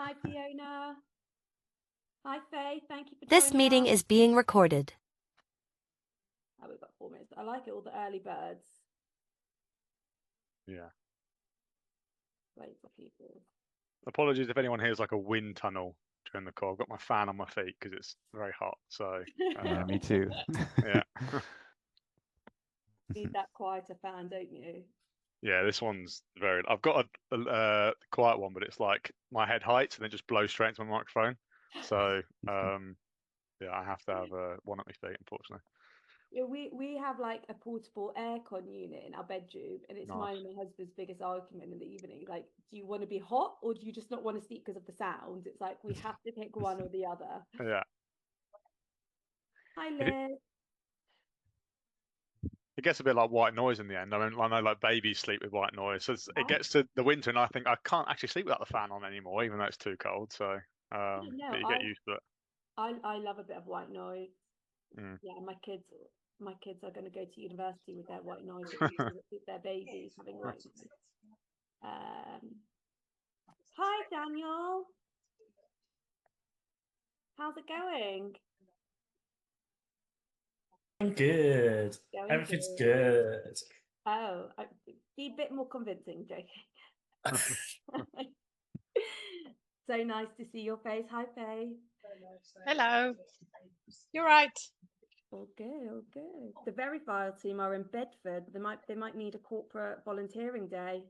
Hi, Fiona. Hi, Faye. Thank you for This joining meeting us. is being recorded. Oh, we've got 4 minutes. I like it, all the early birds. Yeah. Wait for people. Apologies if anyone hears like a wind tunnel during the call. I've got my fan on my feet because it's very hot. So Yeah, me too. yeah. Need that quieter fan, don't you? Yeah, this one's very. I've got a quiet one, but it's like my head height, and then just blows straight into my microphone. So yeah, I have to have one at my feet, unfortunately. Yeah, we have like a portable aircon unit in our bedroom, and it's Nice. mine and my husband's biggest argument in the evening. Like, do you want to be hot or do you just not want to sleep because of the sound? It's like we have to pick one or the other. Yeah. Hi, Liz. It gets a bit like white noise in the end. I mean, I know like babies sleep with white noise. So it gets to the winter, and I think I can't actually sleep without the fan on anymore, even though it's too cold. So but you get used to it. I love a bit of white noise. Mm. Yeah, my kids are going to go to university with their white noise, with their babies having white noise. Hi, Daniel. How's it going? I'm good. Everything's good. Oh, be a bit more convincing, joking. So nice to see your face. Hi, Faye. Hello. You're right. All good, all good. The Verifile team are in Bedford. They might need a corporate volunteering day.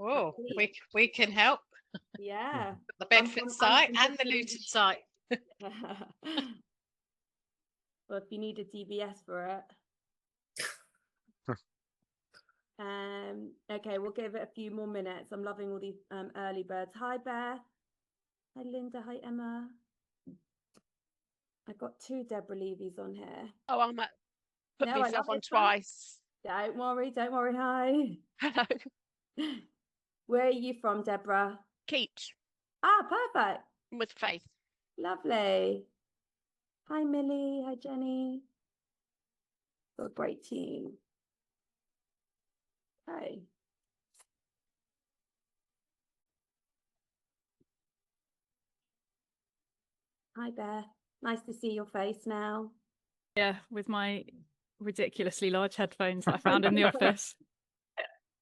Oh, we can help. Yeah. The Bedford site and the Luton site. Well, if you need a DBS for it. Okay, we'll give it a few more minutes. I'm loving all these early birds. Hi, Beth. Hi, Linda. Hi, Emma. I got 2 Deborah Levy's on here. Oh, I'm put myself on twice. Don't worry. Hi. Hello. Where are you from, Deborah? Keach. Ah, perfect. With Faith. Lovely. Hi, Millie. Hi, Jenny. Got a great team. Okay. Hi, Beth. Nice to see your face now. Yeah, with my ridiculously large headphones that I found in the office.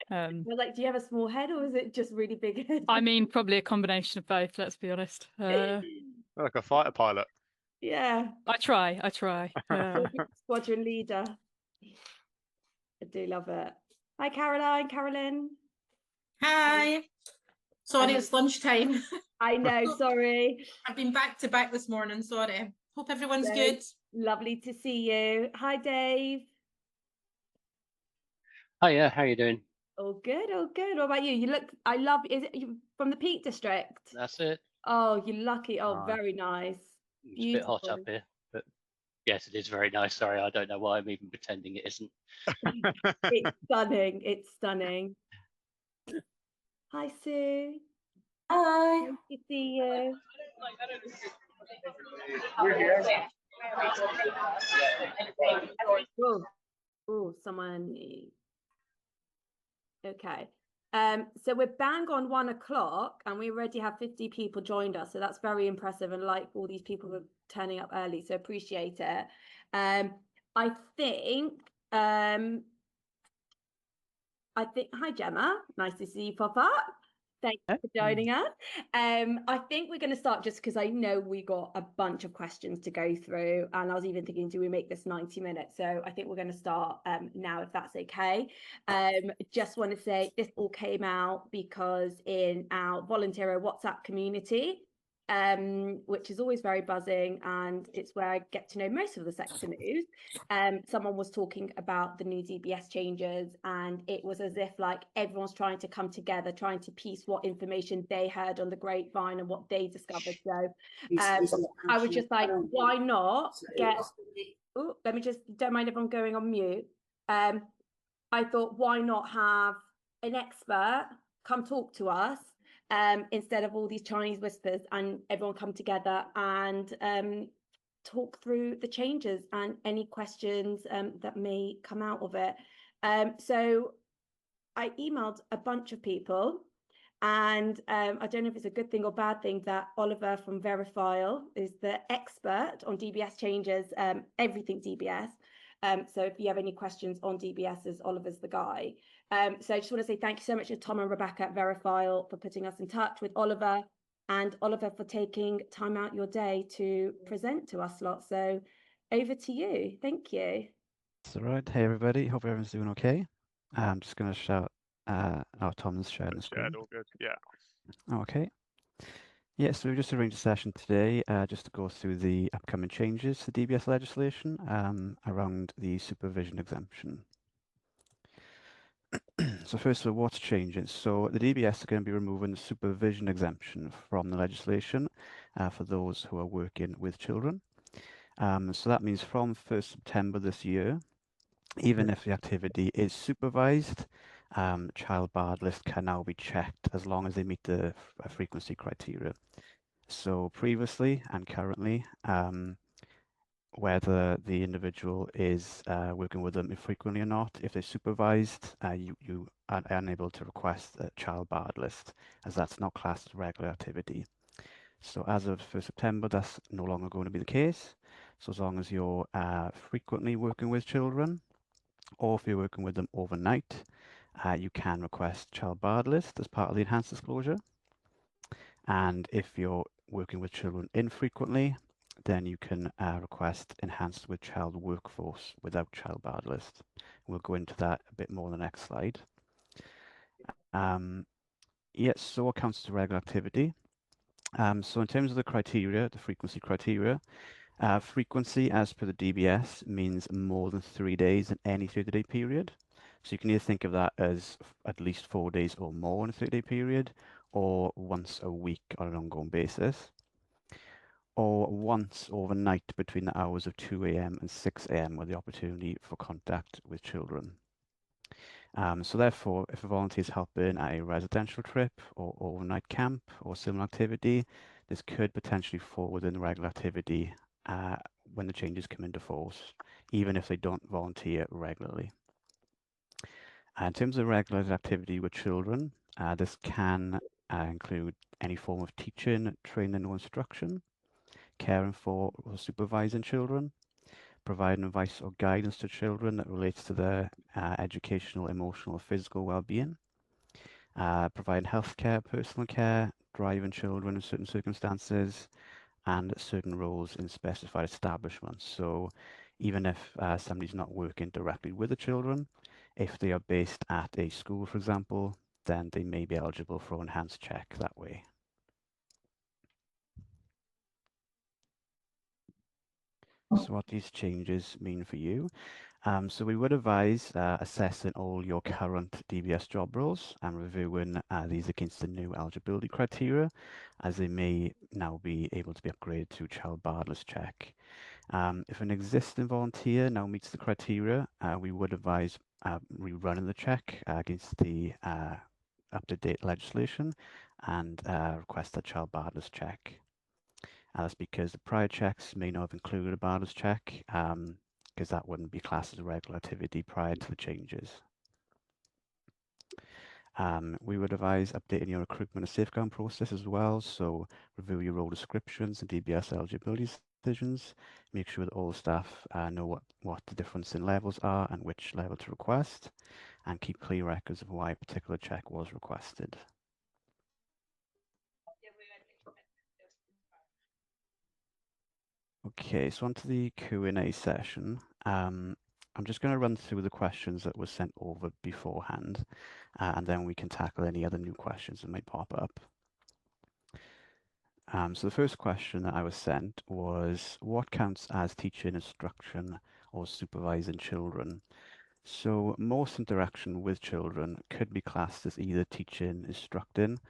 Like, do you have a small head or is it just really big head? I mean, probably a combination of both, let's be honest. Like a fighter pilot. Yeah. I try. Squadron leader. I do love it. Hi, Carolyn. Hi. Sorry, it's lunchtime. I know, sorry. I've been back to back this morning, sorry. Hope everyone's good. Lovely to see you. Hi, Dave. Hiya, how you doing? All good, all good. What about you? You look, is it you from the Peak District? That's it. Oh, you're lucky. Oh, very nice. It's a bit hot up here, but yes, it is very nice. Sorry, I don't know why I'm even pretending it isn't. It's stunning. It's stunning. Hi, Sue. Hi. Nice to see you. We're here. Oh, someone. Okay. So we're bang on 1 o'clock and we already have 50 people joined us. So that's very impressive. And like all these people who are turning up early. So appreciate it. I think, hi Gemma, nice to see you pop up. Thank you for joining us. I think we're going to start just because I know we got a bunch of questions to go through, and I was even thinking, do we make this 90 minutes? So I think we're going to start now, if that's okay. Just want to say this all came out because in our volunteer WhatsApp community, which is always very buzzing, and it's where I get to know most of the sector news. Someone was talking about the new DBS changes, and it was as if like everyone's trying to come together, trying to piece what information they heard on the grapevine and what they discovered. So I was just like, why not get, let me just, don't mind if I'm going on mute. I thought, why not have an expert come talk to us instead of all these Chinese whispers, and everyone come together and talk through the changes and any questions that may come out of it. So I emailed a bunch of people And I don't know if it's a good thing or bad thing that Oliver from Verifile is the expert on DBS changes, everything DBS. So if you have any questions on DBSs, Oliver's the guy. So I just want to say thank you so much to Tom and Rebecca at Verifile for putting us in touch with Oliver, and Oliver for taking time out your day to present to us lot. So over to you. Thank you. That's all right. Hey, everybody. Hope everyone's doing okay. I'm just going to shout. Tom's sharing the screen. All good. Yeah. Okay. Yeah, so we just arranged a session today just to go through the upcoming changes to DBS legislation around the supervision exemption. So first of all, what's changing? So the DBS are going to be removing the supervision exemption from the legislation for those who are working with children. So that means from 1st September this year, even if the activity is supervised, child barred list can now be checked as long as they meet the frequency criteria. So previously and currently, whether the individual is working with them infrequently or not, if they're supervised, you are unable to request a child barred list, as that's not classed as regular activity. So as of 1st September, that's no longer going to be the case. So as long as you're frequently working with children, or if you're working with them overnight, you can request child barred list as part of the enhanced disclosure. And if you're working with children infrequently, then you can request enhanced with child workforce without child barred list. We'll go into that a bit more in the next slide. Yes, so what counts as regular activity? So in terms of the criteria, the frequency criteria, frequency as per the DBS means more than 3 days in any 30-day period. So you can either think of that as at least 4 days or more in a 30-day period, or once a week on an ongoing basis, or once overnight between the hours of 2 a.m. and 6 a.m. with the opportunity for contact with children. So therefore, if a volunteer is helping at a residential trip or overnight camp or similar activity, this could potentially fall within the regular activity when the changes come into force, even if they don't volunteer regularly. In terms of regular activity with children, this can include any form of teaching, training or instruction, caring for or supervising children, providing advice or guidance to children that relates to their educational, emotional or physical well-being, providing healthcare, personal care, driving children in certain circumstances, and certain roles in specified establishments. So even if somebody's not working directly with the children, if they are based at a school, for example, then they may be eligible for an enhanced check that way. So what these changes mean for you. So we would advise assessing all your current DBS job roles and reviewing these against the new eligibility criteria, as they may now be able to be upgraded to child barred list check. If an existing volunteer now meets the criteria, we would advise rerunning the check against the up-to-date legislation and request a child barred list check. That's because the prior checks may not have included a barred list check, because that wouldn't be classed as a regular activity prior to the changes. We would advise updating your recruitment and safeguarding process as well. So review your role descriptions and DBS eligibility decisions. Make sure that all the staff know what the difference in levels are and which level to request, and keep clear records of why a particular check was requested. Okay, so on to the Q&A session. I'm just going to run through the questions that were sent over beforehand, and then we can tackle any other new questions that might pop up. So the first question that I was sent was, what counts as teaching, instruction, or supervising children? So most interaction with children could be classed as either teaching, instructing,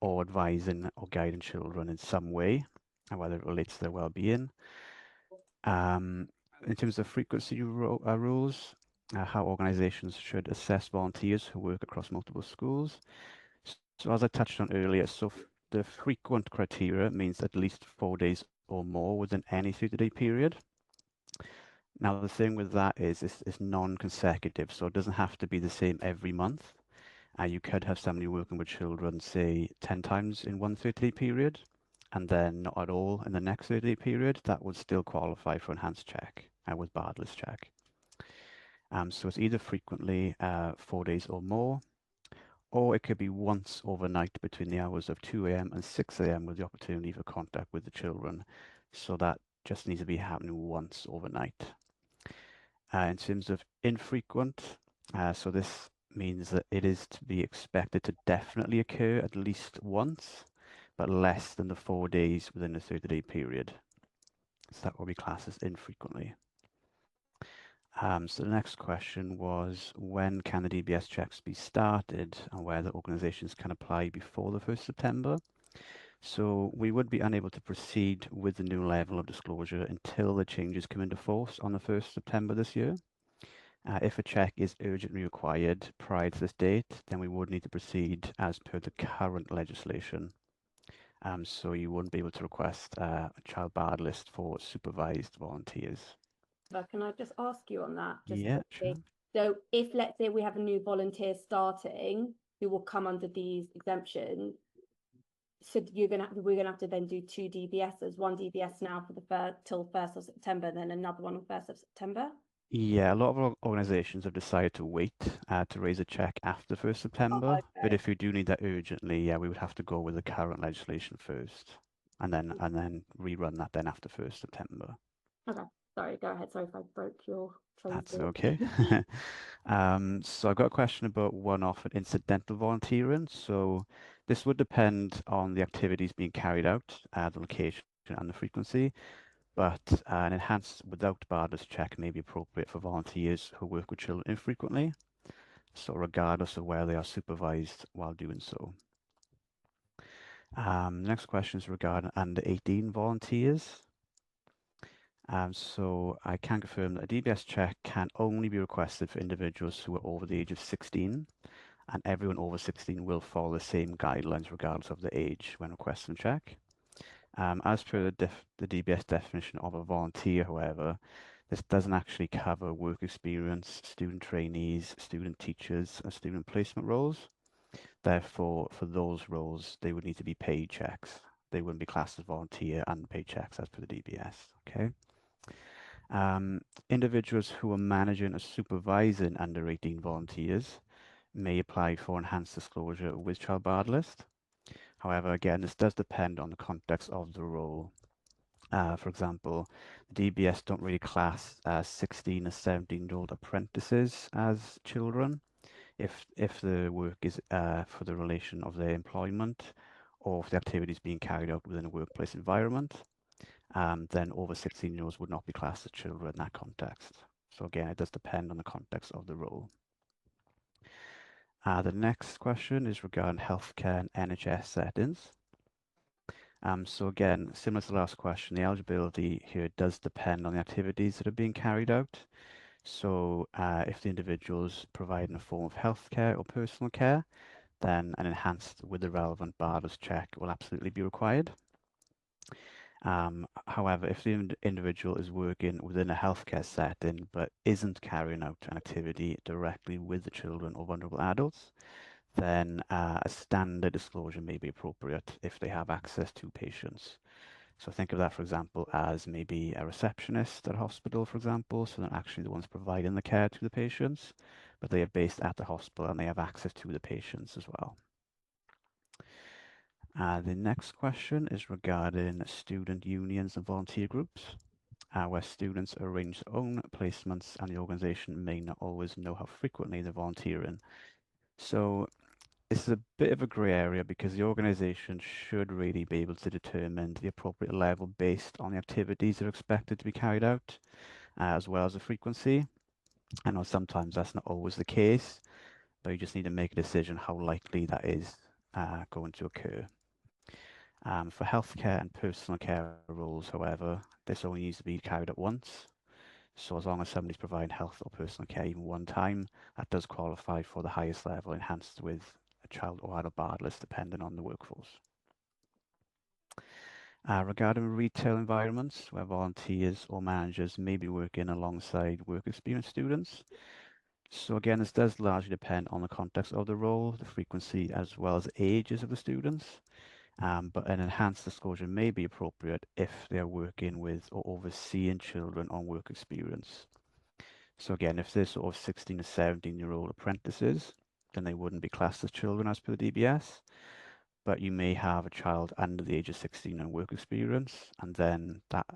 or advising or guiding children in some way, and whether it relates to their well-being. In terms of frequency rules, how organizations should assess volunteers who work across multiple schools. So as I touched on earlier, so the frequent criteria means at least 4 days or more within any 30-day period. Now, the thing with that is it's non-consecutive, so it doesn't have to be the same every month. You could have somebody working with children, say, 10 times in one 30-day period, and then not at all in the next 30-day period. That would still qualify for enhanced check with barred-list check. So it's either frequently 4 days or more, or it could be once overnight between the hours of 2 a.m. and 6 a.m. with the opportunity for contact with the children. So that just needs to be happening once overnight. In terms of infrequent, so this means that it is to be expected to definitely occur at least once, but less than the 4 days within a 30-day period. So that will be classed as infrequently. So the next question was, when can the DBS checks be started and whether organisations can apply before the 1st September? So we would be unable to proceed with the new level of disclosure until the changes come into force on the 1st September this year. If a check is urgently required prior to this date, then we would need to proceed as per the current legislation. So you wouldn't be able to request a child barred list for supervised volunteers. But can I just ask you on that? Just Yeah, quickly? sure. So if, let's say, we have a new volunteer starting who will come under these exemptions, so we're gonna have to then do 2 DBSs, one DBS now for the till 1st of September, and then another one on 1st of September. Yeah, a lot of organisations have decided to wait to raise a check after 1st September. But Okay. if you do need that urgently, yeah, we would have to go with the current legislation first, and then rerun that then after 1st September. Okay, sorry, go ahead. Sorry if I broke your train of That's thought. okay. So I've got a question about one-off and incidental volunteering. So this would depend on the activities being carried out, the location and the frequency. But an enhanced without barred-list check may be appropriate for volunteers who work with children infrequently, so regardless of where they are supervised while doing so. Next question is regarding under 18 volunteers. So I can confirm that a DBS check can only be requested for individuals who are over the age of 16, and everyone over 16 will follow the same guidelines regardless of the age when requesting a check. As per the DBS definition of a volunteer, however, this doesn't actually cover work experience, student trainees, student teachers, and student placement roles. Therefore, for those roles, they would need to be paid checks. They wouldn't be classed as volunteer and paid checks as per the DBS. Okay. Individuals who are managing or supervising under 18 volunteers may apply for enhanced disclosure with child barred list. However, again, this does depend on the context of the role. For example, DBS don't really class 16 or 17-year-old apprentices as children if the work is for the relation of their employment or if the activity is being carried out within a workplace environment. Then over 16-year-olds would not be classed as children in that context. So again, it does depend on the context of the role. The next question is regarding healthcare and NHS settings. So again, similar to the last question, the eligibility here does depend on the activities that are being carried out. So if the individual is providing a form of healthcare or personal care, then an enhanced with the relevant barred-list check will absolutely be required. However, if the individual is working within a healthcare setting but isn't carrying out an activity directly with the children or vulnerable adults, then a standard disclosure may be appropriate if they have access to patients. So think of that, for example, as maybe a receptionist at a hospital, for example, so they're actually the ones providing the care to the patients, but they are based at the hospital and they have access to the patients as well. The next question is regarding student unions and volunteer groups, where students arrange their own placements and the organisation may not always know how frequently they're volunteering. So this is a bit of a grey area because the organisation should really be able to determine the appropriate level based on the activities that are expected to be carried out, as well as the frequency. I know sometimes that's not always the case, but you just need to make a decision how likely that is going to occur. For healthcare and personal care roles, however, this only needs to be carried out once. So as long as somebody's providing health or personal care even one time, that does qualify for the highest level enhanced with a child or adult barred list, depending on the workforce. Regarding retail environments where volunteers or managers may be working alongside work experience students, So again, this does largely depend on the context of the role, the frequency, as well as ages of the students. But an enhanced disclosure may be appropriate if they are working with or overseeing children on work experience. So again, if they're sort of 16 to 17-year-old apprentices, then they wouldn't be classed as children as per the DBS. But you may have a child under the age of 16 on work experience, and then that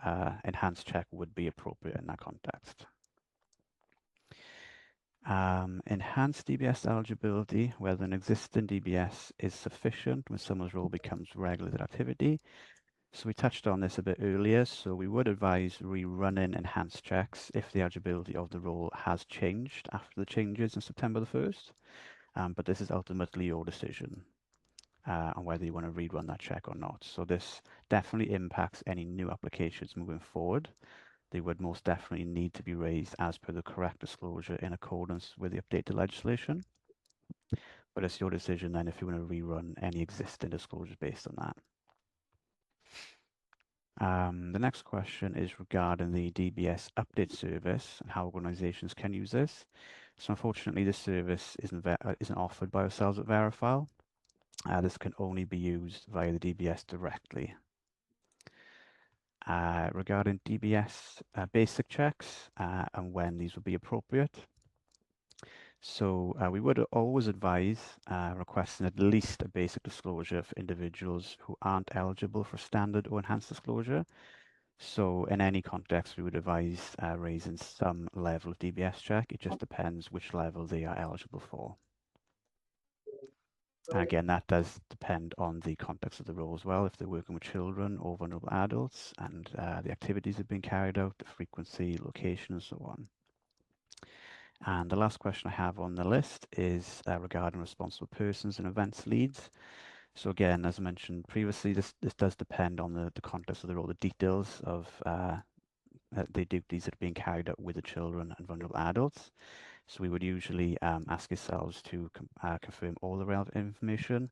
enhanced check would be appropriate in that context. Enhanced DBS eligibility, whether an existing DBS is sufficient when someone's role becomes regulated activity. So we touched on this a bit earlier, so we would advise rerunning enhanced checks if the eligibility of the role has changed after the changes in September the 1st, but this is ultimately your decision on whether you want to rerun that check or not. So this definitely impacts any new applications moving forward. They would most definitely need to be raised as per the correct disclosure in accordance with the updated legislation. But it's your decision then if you want to rerun any existing disclosures based on that. The next question is regarding the DBS update service and how organisations can use this. So unfortunately, this service isn't offered by ourselves at Verifile. This can only be used via the DBS directly. Regarding DBS basic checks and when these would be appropriate. So we would always advise requesting at least a basic disclosure for individuals who aren't eligible for standard or enhanced disclosure. So in any context, we would advise raising some level of DBS check. It just depends which level they are eligible for. And again, that does depend on the context of the role as well. If they're working with children or vulnerable adults and the activities that have been carried out, the frequency, location, and so on. And the last question I have on the list is regarding responsible persons and events leads. So again, as I mentioned previously, this does depend on the context of the role, the details of the duties that are being carried out with the children and vulnerable adults. So we would usually ask yourselves to confirm all the relevant information,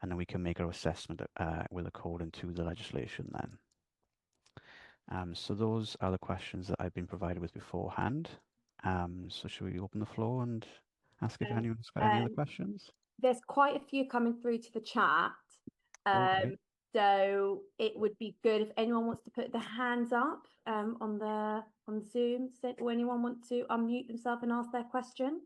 and then we can make our assessment with according to the legislation then. So those are the questions that I've been provided with beforehand. So should we open the floor and ask if anyone's got any other questions? There's quite a few coming through to the chat. Okay. So it would be good if anyone wants to put their hands up on Zoom, or anyone want to unmute themselves and ask their question.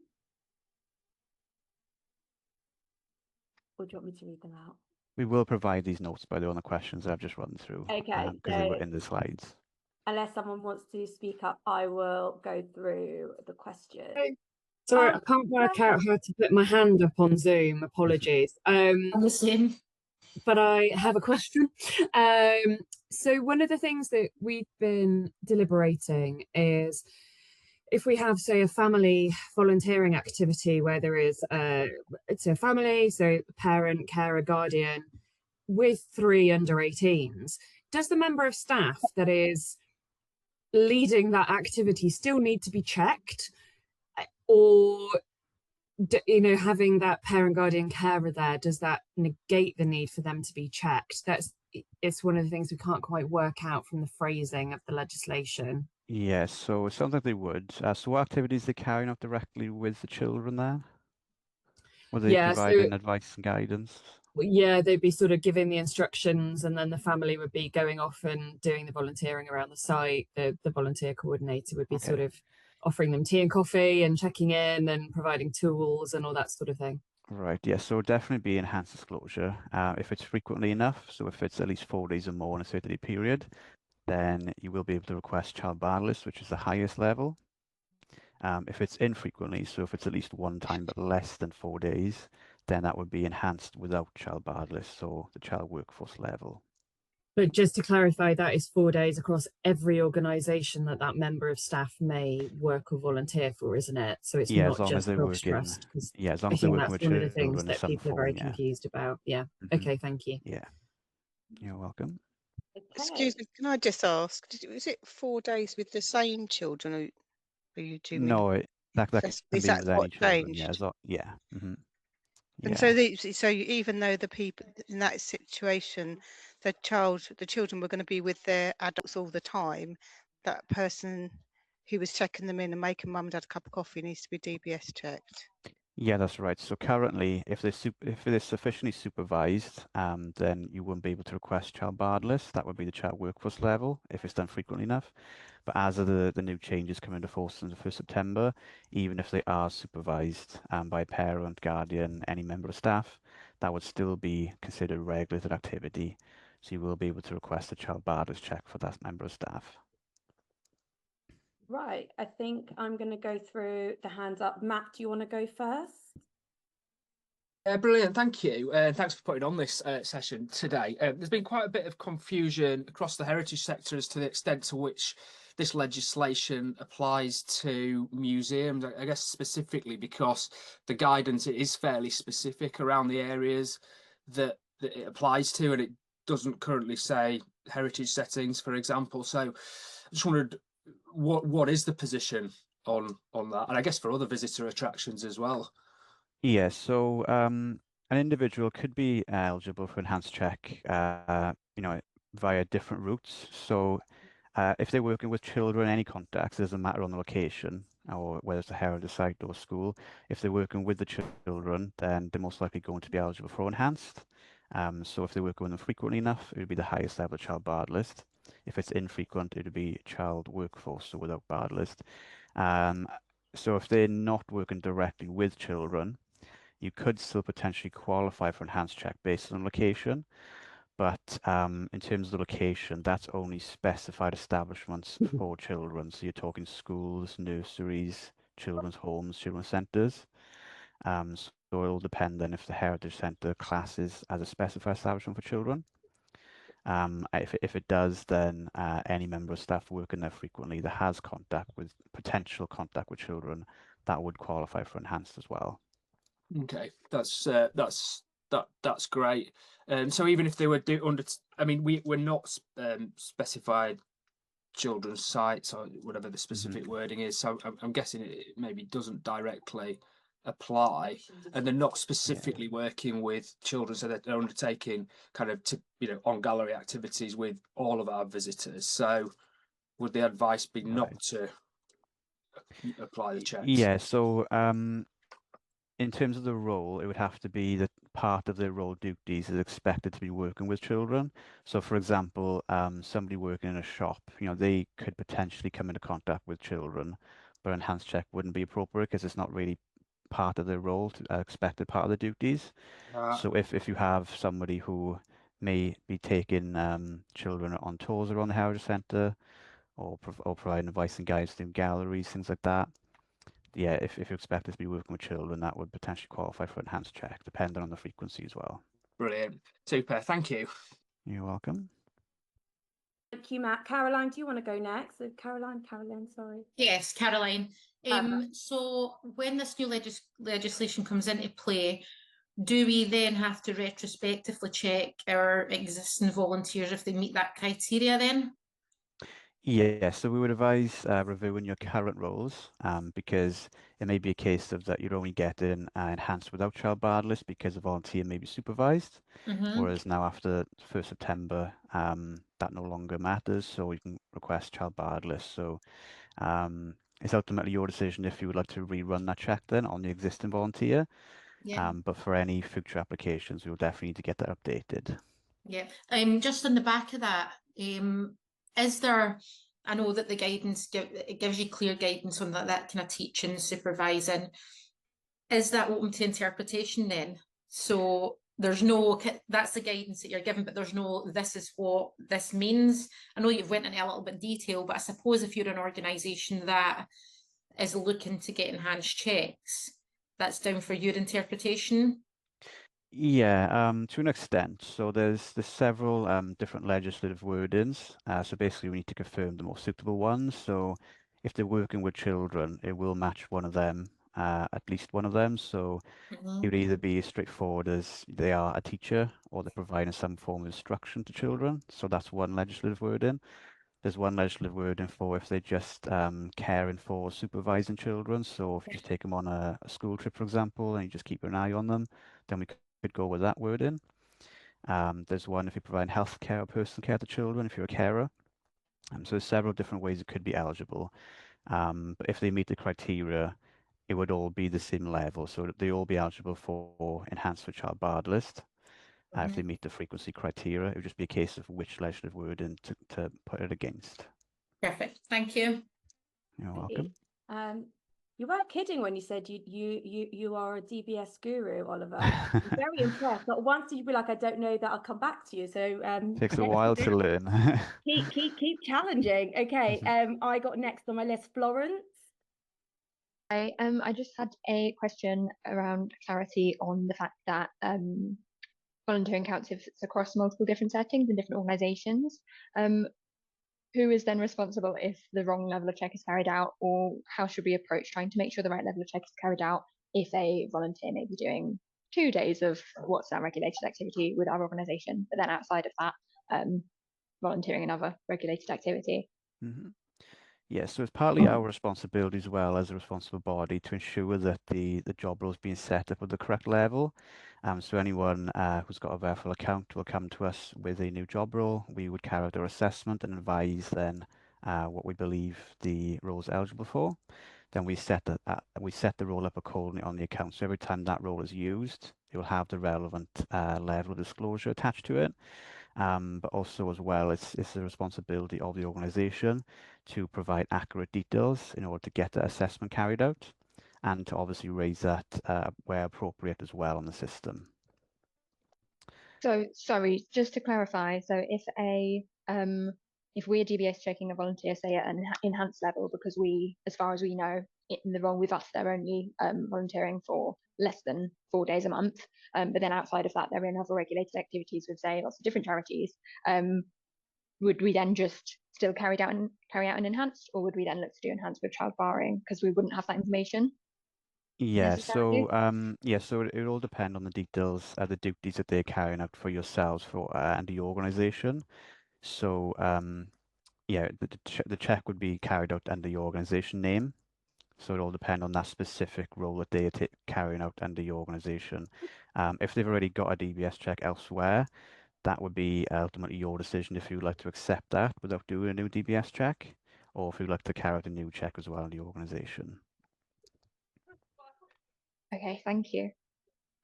Or do you want me to read them out? We will provide these notes, by the way, on the questions that I've just run through. Okay. Because they were in the slides. Unless someone wants to speak up, I will go through the question. Sorry, I can't work out how to put my hand up on Zoom. Apologies. On the same. But I have a question. So one of the things that we've been deliberating is if we have, say, a family volunteering activity where there is it's a family, so parent, carer, guardian, with 3 under 18s, does the member of staff that is leading that activity still need to be checked? Or, you know, having that parent, guardian, carer there, does that negate the need for them to be checked? It's one of the things we can't quite work out from the phrasing of the legislation. Yes, so it sounds like they would. So what activities are they carrying out directly with the children there? Were they providing advice and guidance? Yeah, they'd be sort of giving the instructions, and then the family would be going off and doing the volunteering around the site. The volunteer coordinator would be sort of offering them tea and coffee and checking in and providing tools and all that sort of thing. Right, yes, so definitely be enhanced disclosure. If it's frequently enough, so if it's at least 4 days or more in a 30-day period, then you will be able to request child bar list, which is the highest level. If it's infrequently, so if it's at least one time but less than 4 days, then that would be enhanced without child bar list, so the child workforce level. But just to clarify, that is 4 days across every organisation that member of staff may work or volunteer for, isn't it? So it's not just Welsh Trust. Yeah, as long as they're working with children. That's one of the things that people are very confused about. Yeah. Okay, thank you. Yeah, you're welcome. Excuse me, can I just ask, was it 4 days with the same children, or you do? No, that can be with any children. Yeah. And so even though the people in that situation, the children were going to be with their adults all the time, that person who was checking them in and making mum and dad a cup of coffee needs to be DBS checked? Yeah, that's right. So currently, if they're sufficiently supervised, then you wouldn't be able to request child barred list. That would be the child workforce level if it's done frequently enough. But as of the new changes come into force on the 1st September, even if they are supervised by a parent, guardian, any member of staff, that would still be considered regulated activity. So you will be able to request a child barred list check for that member of staff. Right, I think I'm going to go through the hands up. Matt, do you want to go first? Brilliant, thank you. Thanks for putting on this session today. There's been quite a bit of confusion across the heritage sector as to the extent to which this legislation applies to museums, I guess specifically because the guidance is fairly specific around the areas that it applies to, and it doesn't currently say heritage settings, for example. So I just wondered, what is the position on that, and I guess for other visitor attractions as well? Yeah, so an individual could be eligible for enhanced check, via different routes. So if they're working with children, any contacts, doesn't matter on the location or whether it's a heritage site or school. If they're working with the children, then they're most likely going to be eligible for enhanced. So if they're working with them frequently enough, it would be the highest level child barred list. If it's infrequent, it would be child workforce, so without barred list. So if they're not working directly with children, you could still potentially qualify for enhanced check based on location. But in terms of the location, that's only specified establishments for children. So you're talking schools, nurseries, children's homes, children's centres. So it'll depend then if the heritage centre classes as a specified establishment for children. If it does, then any member of staff working there frequently that has potential contact with children, that would qualify for enhanced as well. Okay, that's great. So even if they were we're not specified children's sites or whatever the specific wording is. So I'm guessing it maybe doesn't directly apply, and they're not specifically working with children, so they're undertaking kind of on gallery activities with all of our visitors. So would the advice be not to apply the checks? Yeah, so in terms of the role, it would have to be that part of their role duties is expected to be working with children. So for example, somebody working in a shop, they could potentially come into contact with children, but enhanced check wouldn't be appropriate because it's not really part of their role, expected part of the duties. So if you have somebody who may be taking children on tours around the heritage centre, or providing advice and guidance through galleries, things like that, yeah, if you're expected to be working with children, that would potentially qualify for enhanced check, depending on the frequency as well. Brilliant, super, thank you. You're welcome. Thank you, Matt. Caroline, do you want to go next? So Caroline, sorry. Yes, Caroline. So when this new legislation comes into play, do we then have to retrospectively check our existing volunteers if they meet that criteria then? Yeah, so we would advise reviewing your current roles, because it may be a case of that you're only getting enhanced without child barred list because a volunteer may be supervised, whereas now after 1st September, that no longer matters, so you can request child barred list. So it's ultimately your decision if you would like to rerun that check then on the existing volunteer. Yeah. But for any future applications, we will definitely need to get that updated. Yeah. Just on the back of that, is there, I know that the guidance gives you clear guidance on that kind of teaching, supervising. Is that open to interpretation then? So there's no, that's the guidance that you're given, but there's no, this is what this means. I know you've went into a little bit of detail, but I suppose if you're an organisation that is looking to get enhanced checks, that's down for your interpretation. Yeah, to an extent. So there's several different legislative wordings. So basically we need to confirm the more suitable ones. So if they're working with children, it will match one of them, at least one of them. So it would either be as straightforward as they are a teacher or they're providing some form of instruction to children. So that's one legislative wording. There's one legislative wording for if they're just caring for supervising children. So if you just take them on a school trip, for example, and you just keep an eye on them, then we could go with that wording. There's one if you provide health care or personal care to children, if you're a carer. So there's several different ways it could be eligible. But if they meet the criteria, it would all be the same level. So they all be eligible for Enhanced for Child Barred List. If they meet the frequency criteria, it would just be a case of which legislative wording to put it against. Perfect. Thank you. You're welcome. You weren't kidding when you said you are a DBS guru, Oliver. I'm very impressed. Not once did you be like, I don't know that, I'll come back to you. So Takes a while to learn. keep challenging. Okay. I got next on my list, Florence. I just had a question around clarity on the fact that volunteering counts if it's across multiple different settings and different organisations. Who is then responsible if the wrong level of check is carried out, or how should we approach trying to make sure the right level of check is carried out if a volunteer may be doing 2 days of what's that regulated activity with our organisation, but then outside of that, volunteering another regulated activity? Yeah, so it's partly our responsibility as well as a responsible body to ensure that the job role is being set up at the correct level. So anyone who's got a Verifile account will come to us with a new job role. We would carry out our assessment and advise then what we believe the role is eligible for. Then we set the role up accordingly on the account. So every time that role is used, it will have the relevant level of disclosure attached to it. But also as well, it's the responsibility of the organisation to provide accurate details in order to get the assessment carried out, and to obviously raise that where appropriate as well on the system. So sorry, just to clarify, so if we're DBS checking a volunteer, say at an enhanced level, because we, as far as we know, in the wrong with us, they're only volunteering for less than 4 days a month, but then outside of that, they're in other regulated activities with, say, lots of different charities. Would we then just still carry out an enhanced, or would we then look to do enhanced with child barring because we wouldn't have that information? Yeah, so it all depend on the details, the duties that they're carrying out for yourselves and the organisation. So yeah, the check would be carried out under your organisation name. So it all depend on that specific role that they are carrying out under your organisation. If they've already got a DBS check elsewhere, that would be ultimately your decision if you'd like to accept that without doing a new DBS check, or if you'd like to carry out a new check as well in the organisation. Okay, thank you.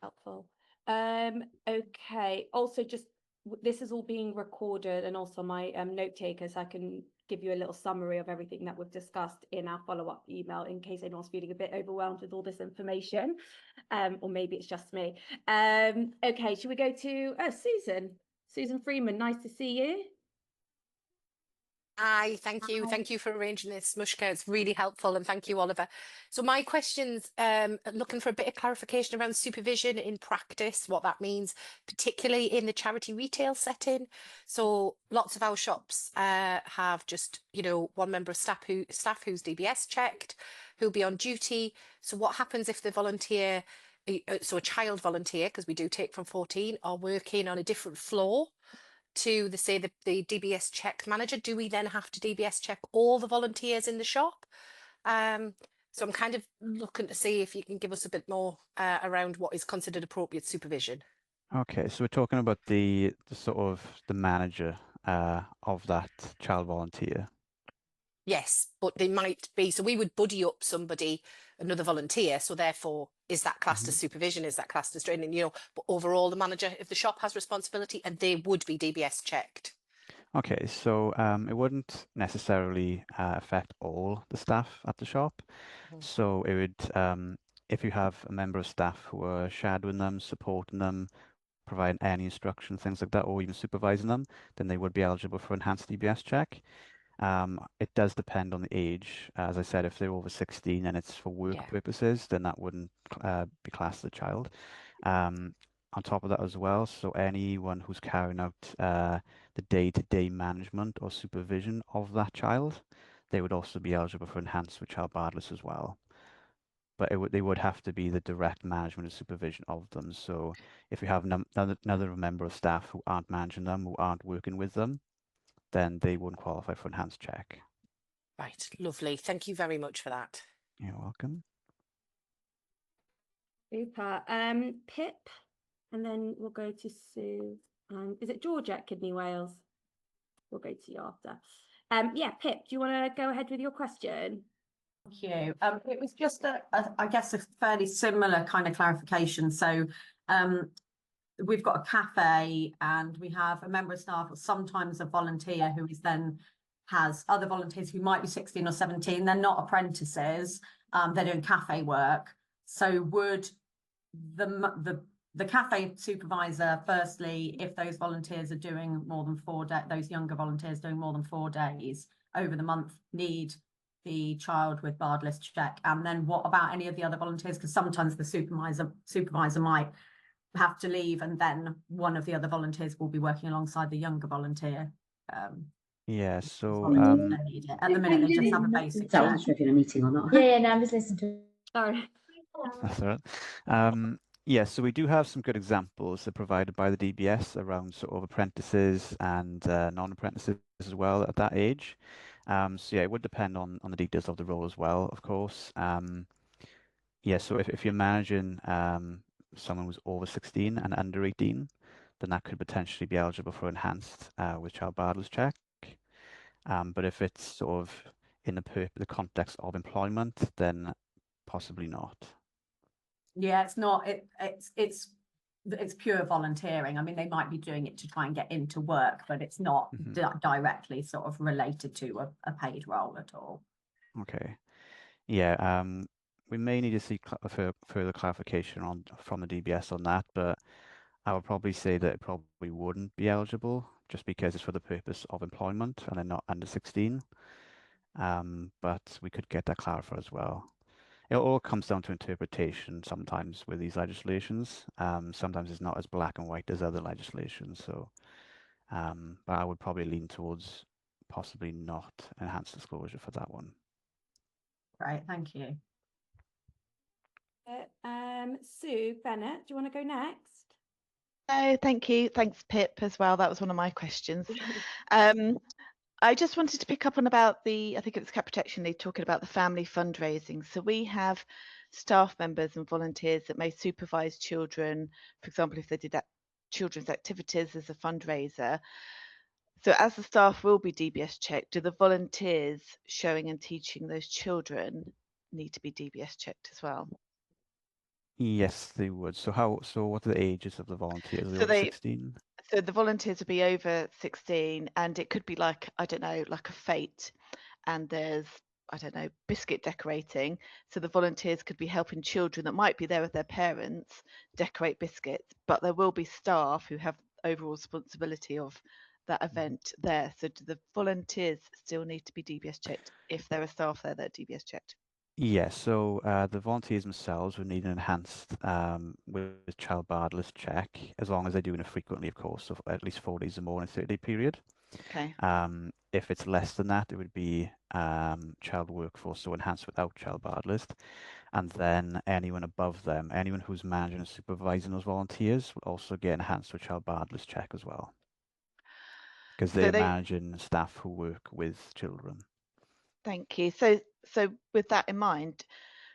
Helpful. Okay. Also, just this is all being recorded, and also my note takers, I can give you a little summary of everything that we've discussed in our follow-up email in case anyone's feeling a bit overwhelmed with all this information, or maybe it's just me. Okay, should we go to Susan Freeman? Nice to see you. Hi, thank you. Thank you for arranging this, Mushka. It's really helpful, and thank you, Oliver. So my question's looking for a bit of clarification around supervision in practice, what that means, particularly in the charity retail setting. So lots of our shops have just, one member of staff who's DBS checked, who'll be on duty. So what happens if the volunteer, so a child volunteer, because we do take from 14, are working on a different floor to the DBS check manager? Do we then have to DBS check all the volunteers in the shop? So I'm kind of looking to see if you can give us a bit more around what is considered appropriate supervision. Okay, so we're talking about the sort of the manager of that child volunteer. Yes, but they might be, so we would buddy up another volunteer, so therefore is that classed as supervision, is that classed as training, but overall the manager of the shop has responsibility and they would be DBS checked. Okay, so it wouldn't necessarily affect all the staff at the shop. So it would, if you have a member of staff who are shadowing them, supporting them, providing any instruction, things like that, or even supervising them, then they would be eligible for enhanced DBS check. It does depend on the age. As I said, if they're over 16 and it's for work purposes, then that wouldn't be classed as a child. On top of that as well, so anyone who's carrying out the day-to-day management or supervision of that child, they would also be eligible for enhanced with child barred list as well. But they would have to be the direct management and supervision of them. So if you have another member of staff who aren't managing them, who aren't working with them, then they wouldn't qualify for enhanced check. Right, lovely. Thank you very much for that. You're welcome. Super. Pip, and then we'll go to Sue. Is it George at Kidney Wales? We'll go to you after. Yeah, Pip, do you want to go ahead with your question? Thank you. It was just I guess, a fairly similar kind of clarification. So we've got a cafe and we have a member of staff, or sometimes a volunteer, who is then has other volunteers who might be 16 or 17. They're not apprentices. They're doing cafe work. So would the cafe supervisor, firstly, if those volunteers are doing more than 4 days, those younger volunteers doing more than 4 days over the month, need the child with barred list check? And then what about any of the other volunteers? Because sometimes the supervisor might have to leave, and then one of the other volunteers will be working alongside the younger volunteer. Yeah, so at the minute they just have a basic check. I wasn't sure if you're in a meeting or not. Yeah, no, I'm just listening to. Sorry. that's all right. Yeah, so we do have some good examples that are provided by the DBS around sort of apprentices and non-apprentices as well at that age. So yeah, it would depend on the details of the role as well, of course. Yeah, so if you're managing someone who's over 16 and under 18, then that could potentially be eligible for enhanced with child barred list check. But if it's sort of in the context of employment, then possibly not. Yeah, it's not. It's pure volunteering. I mean, they might be doing it to try and get into work, but it's not directly sort of related to a paid role at all. Okay. Yeah. We may need to see further clarification from the DBS on that, but I would probably say that it probably wouldn't be eligible just because it's for the purpose of employment and they're not under 16. But we could get that clarified as well. It all comes down to interpretation sometimes with these legislations. Sometimes it's not as black and white as other legislations. So, but I would probably lean towards possibly not enhanced disclosure for that one. Right, thank you. Sue Bennett, do you want to go next? No, thank you. Thanks, Pip, as well. That was one of my questions. I just wanted to pick up on about I think it was Cat Protection League, talking about the family fundraising. So we have staff members and volunteers that may supervise children, for example, if they did children's activities as a fundraiser. So as the staff will be DBS checked, do the volunteers showing and teaching those children need to be DBS checked as well? Yes, they would. So what are the ages of the volunteers? Are they over 16? So the volunteers would be over 16, and it could be like, I don't know, like a fete, and there's, I don't know, biscuit decorating. So the volunteers could be helping children that might be there with their parents decorate biscuits, but there will be staff who have overall responsibility of that event there. So do the volunteers still need to be DBS checked if there are staff there that are DBS checked? Yes, so the volunteers themselves would need an enhanced with child barred list check, as long as they're doing it frequently, of course, so at least 4 days or more in a 30-day period. Okay. If it's less than that, it would be child workforce, so enhanced without child barred list. And then anyone above them, anyone who's managing and supervising those volunteers, will also get enhanced with child barred list check as well, because they're managing staff who work with children. Thank you. So with that in mind,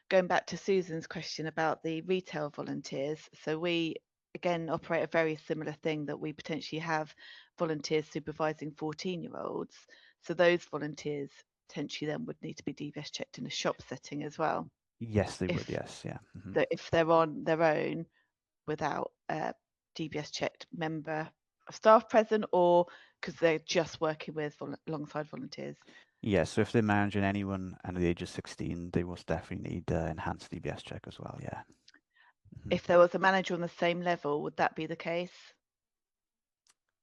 going back to Susan's question about the retail volunteers, so we again operate a very similar thing, that we potentially have volunteers supervising 14-year-olds. So those volunteers potentially then would need to be DBS checked in a shop setting as well. Yes, they would. Yes, yeah. If they're on their own without a DBS checked member of staff present, or because they're just working with alongside volunteers. Yes, so if they're managing anyone under the age of 16, they most definitely need enhanced DBS check as well, yeah. If there was a manager on the same level, would that be the case?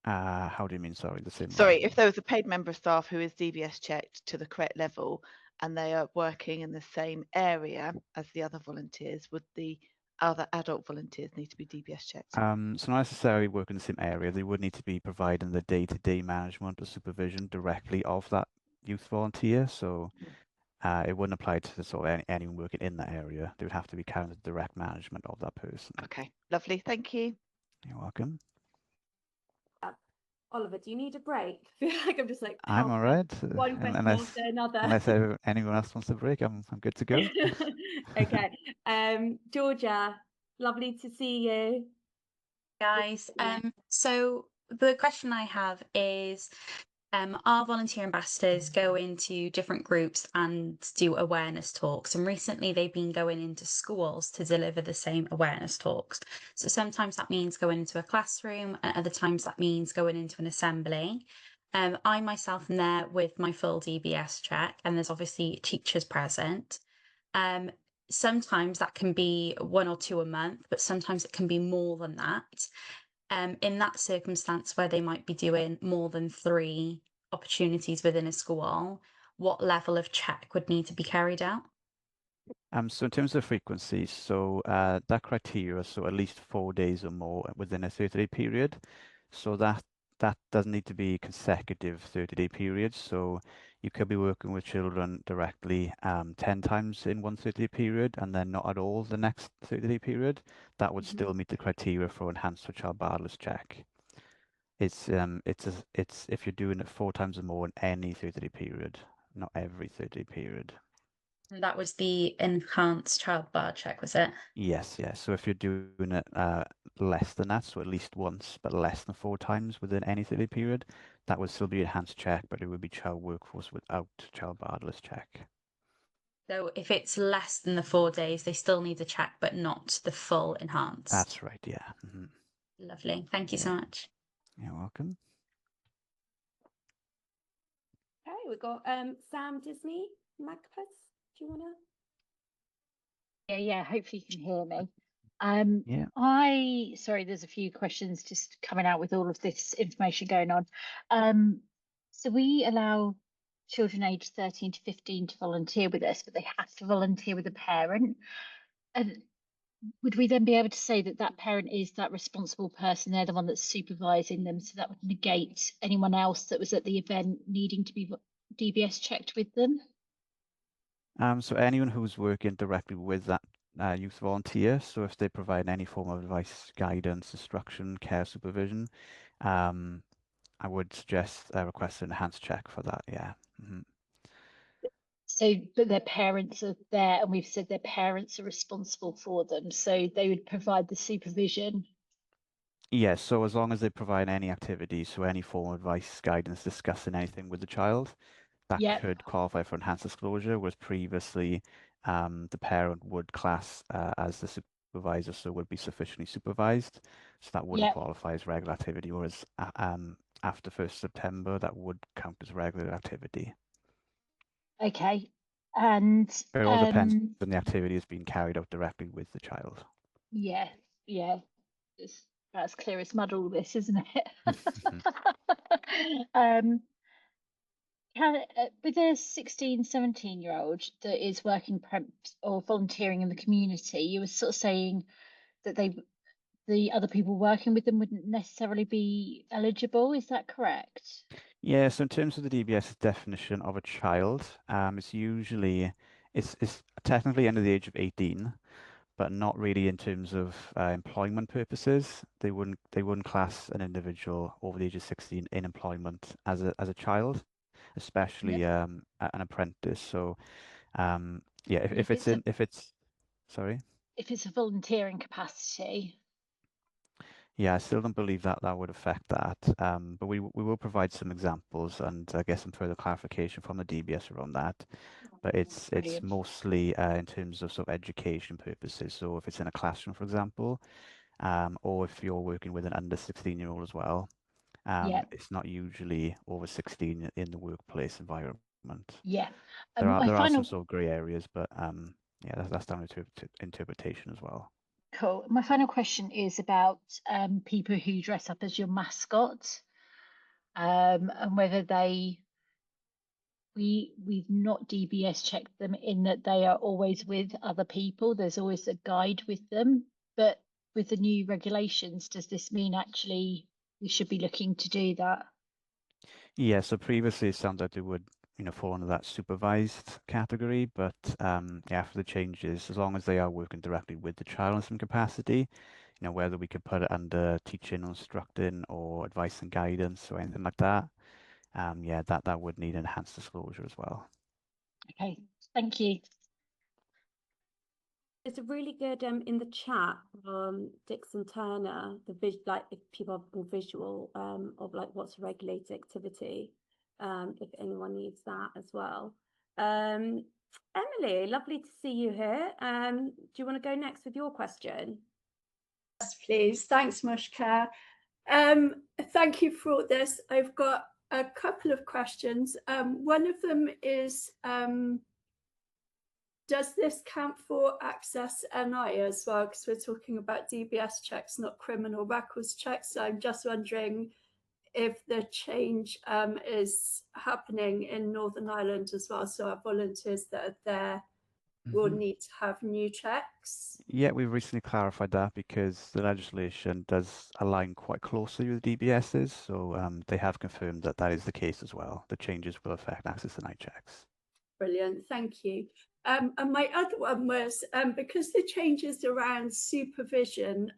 How do you mean, sorry, the same Sorry, level? if there was a paid member of staff who is DBS checked to the correct level and they are working in the same area as the other volunteers, would the other adult volunteers need to be DBS checked? So not necessarily work in the same area. They would need to be providing the day-to-day management or supervision directly of that youth volunteer. So it wouldn't apply to sort of anyone working in that area. They would have to be carrying the direct management of that person. Okay, lovely. Thank you. You're welcome. Oliver, do you need a break? I feel like I'm just like, I'm all right. One question Unless after another. unless anyone else wants a break, I'm good to go. Okay. Georgia, lovely to see you. Guys, so the question I have is, Our volunteer ambassadors go into different groups and do awareness talks. And recently they've been going into schools to deliver the same awareness talks. So sometimes that means going into a classroom, and other times that means going into an assembly. I myself am there with my full DBS check, and there's obviously teachers present. Sometimes that can be 1 or 2 a month, but sometimes it can be more than that. In that circumstance where they might be doing more than 3 opportunities within a school, what level of check would need to be carried out? So in terms of frequency, so that criteria, so at least 4 days or more within a 30-day period. So that doesn't need to be consecutive 30-day periods. So you could be working with children directly 10 times in one 30-day period and then not at all the next 30-day period. That would still meet the criteria for enhanced for child barredness check. It's if you're doing it 4 times or more in any 30-day period, not every 30-day period. And that was the enhanced child bar check, was it? Yes, yes. So if you're doing it less than that, so at least once, but less than 4 times within any 30-day period, that would still be enhanced check, but it would be child workforce without child barredness check. So if it's less than the 4 days, they still need a check, but not the full enhanced. That's right, yeah. Lovely. Thank you so much. You're welcome. Okay, we've got Sam Disney, Magpus. Do you want to? Yeah, hopefully you can hear me. Yeah. Sorry, there's a few questions just coming out with all of this information going on. So we allow children aged 13 to 15 to volunteer with us, but they have to volunteer with a parent. And would we then be able to say that that parent is that responsible person? They're the one that's supervising them, so that would negate anyone else that was at the event needing to be DBS checked with them? So anyone who's working directly with that youth volunteer, so if they provide any form of advice, guidance, instruction, care, supervision, I would suggest request an enhanced check for that, yeah. So, but their parents are there, and we've said their parents are responsible for them, so they would provide the supervision. Yes, so as long as they provide any activity, so any form of advice, guidance, discussing anything with the child, that could qualify for enhanced disclosure, whereas previously the parent would class as the supervisor, so would be sufficiently supervised, so that wouldn't qualify as regular activity, whereas after 1st September, that would count as regular activity. Okay, and it all depends when the activity is being carried out directly with the child. Yeah, it's that's clear as mud, all this, isn't it? With a 16, 17-year-old that is working or volunteering in the community, you were sort of saying that the other people working with them wouldn't necessarily be eligible. Is that correct? Yeah, so in terms of the DBS definition of a child, it's usually it's technically under the age of 18, but not really in terms of employment purposes. They wouldn't class an individual over the age of 16 in employment as a child, especially an apprentice. So yeah, if it's sorry. If it's a volunteering capacity. Yeah, I still don't believe that would affect that. But we will provide some examples and I guess some further clarification from the DBS around that. But it's mostly in terms of sort of education purposes. So if it's in a classroom, for example, or if you're working with an under 16-year-old as well, it's not usually over 16 in the workplace environment. Yeah. There are some sort of grey areas, but yeah, that's down to interpretation as well. Cool. My final question is about people who dress up as your mascot, and whether we've not DBS checked them in that they are always with other people. There's always a guide with them. But with the new regulations, does this mean actually we should be looking to do that? Yeah, so previously it sounds like they would fall under that supervised category, but after the changes, as long as they are working directly with the child in some capacity, whether we could put it under teaching or instructing or advice and guidance or anything like that, that would need enhanced disclosure as well. Okay, thank you. It's a really good in the chat, Dixon Turner, if people are more visual of like what's regulated activity. if anyone needs that as well. Emily, lovely to see you here. Do you want to go next with your question? Yes, please. Thanks, Mushka. Thank you for all this. I've got a couple of questions. One of them is, does this count for access NI as well? Because we're talking about DBS checks, not criminal records checks. So I'm just wondering if the change is happening in Northern Ireland as well. So our volunteers that are there will need to have new checks. Yeah, we've recently clarified that because the legislation does align quite closely with DBSs, so they have confirmed that that is the case as well. The changes will affect access and checks. Brilliant, thank you. And my other one was because the changes around supervision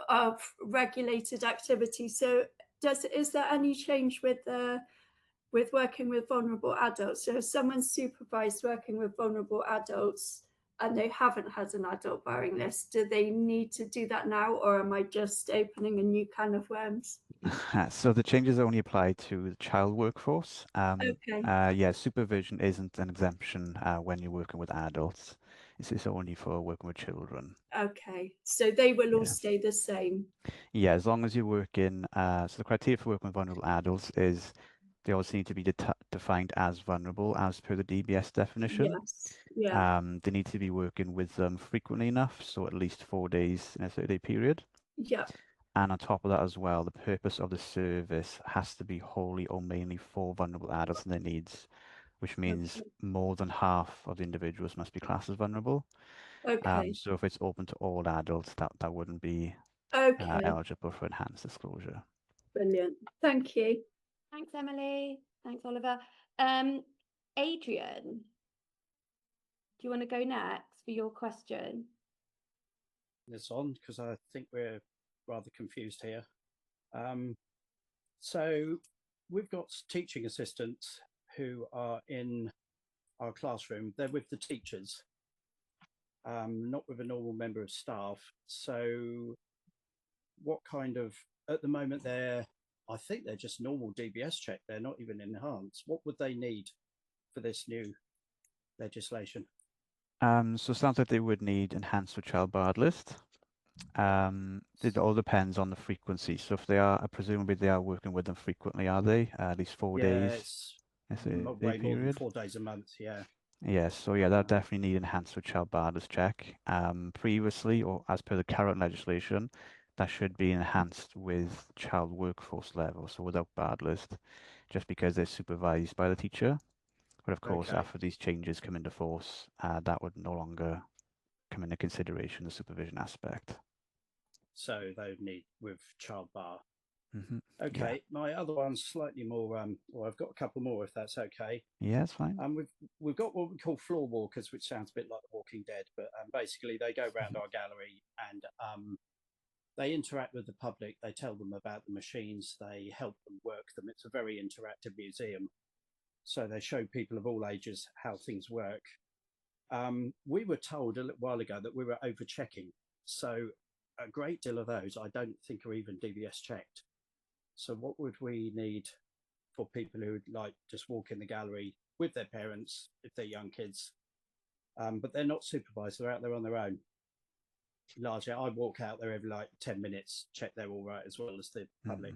of regulated activity. So is there any change with working with vulnerable adults? So if someone's supervised working with vulnerable adults and they haven't had an adult barring list, do they need to do that now, or am I just opening a new can of worms? So the changes only apply to the child workforce. Okay. Yeah, supervision isn't an exemption when you're working with adults. It's only for working with children. Okay, so they will all stay the same. Yeah, as long as you're working. So the criteria for working with vulnerable adults is they also need to be defined as vulnerable as per the DBS definition. Yes. Yeah. They need to be working with them frequently enough, so at least 4 days in a 30-day period. Yeah. And on top of that as well, the purpose of the service has to be wholly or mainly for vulnerable adults and their needs, which means more than half of the individuals must be classed as vulnerable. Okay. So if it's open to all adults, that wouldn't be eligible for enhanced disclosure. Brilliant. Thank you. Thanks, Emily. Thanks, Oliver. Adrian, do you want to go next for your question? This on because I think we're rather confused here. So we've got teaching assistants who are in our classroom. They're with the teachers, not with a normal member of staff. So what kind of, at the moment, I think they're just normal DBS check. They're not even enhanced. What would they need for this new legislation? So it sounds like they would need enhanced for child barred list. It all depends on the frequency. So if they are, presumably they are working with them frequently, are they? At least 4 days. Yes, way more than 4 days a month. Yeah. Yes, so yeah, that definitely need enhanced for child barred list check. Previously, or as per the current legislation, that should be enhanced with child workforce level, so without barred list, just because they're supervised by the teacher. But of course, after these changes come into force, that would no longer come into consideration, the supervision aspect. So they would need with child bar. Okay, yeah. My other one's slightly more. Well, I've got a couple more, if that's okay. Yeah, that's fine. We've got what we call floor walkers, which sounds a bit like The Walking Dead, but basically they go around our gallery and they interact with the public. They tell them about the machines. They help them work them. It's a very interactive museum. So they show people of all ages how things work. We were told a little while ago that we were over checking. So a great deal of those I don't think are even DBS checked. So what would we need for people who would like just walk in the gallery with their parents if they're young kids, but they're not supervised, they're out there on their own? Largely, I walk out there every 10 minutes, check they're all right as well as the public.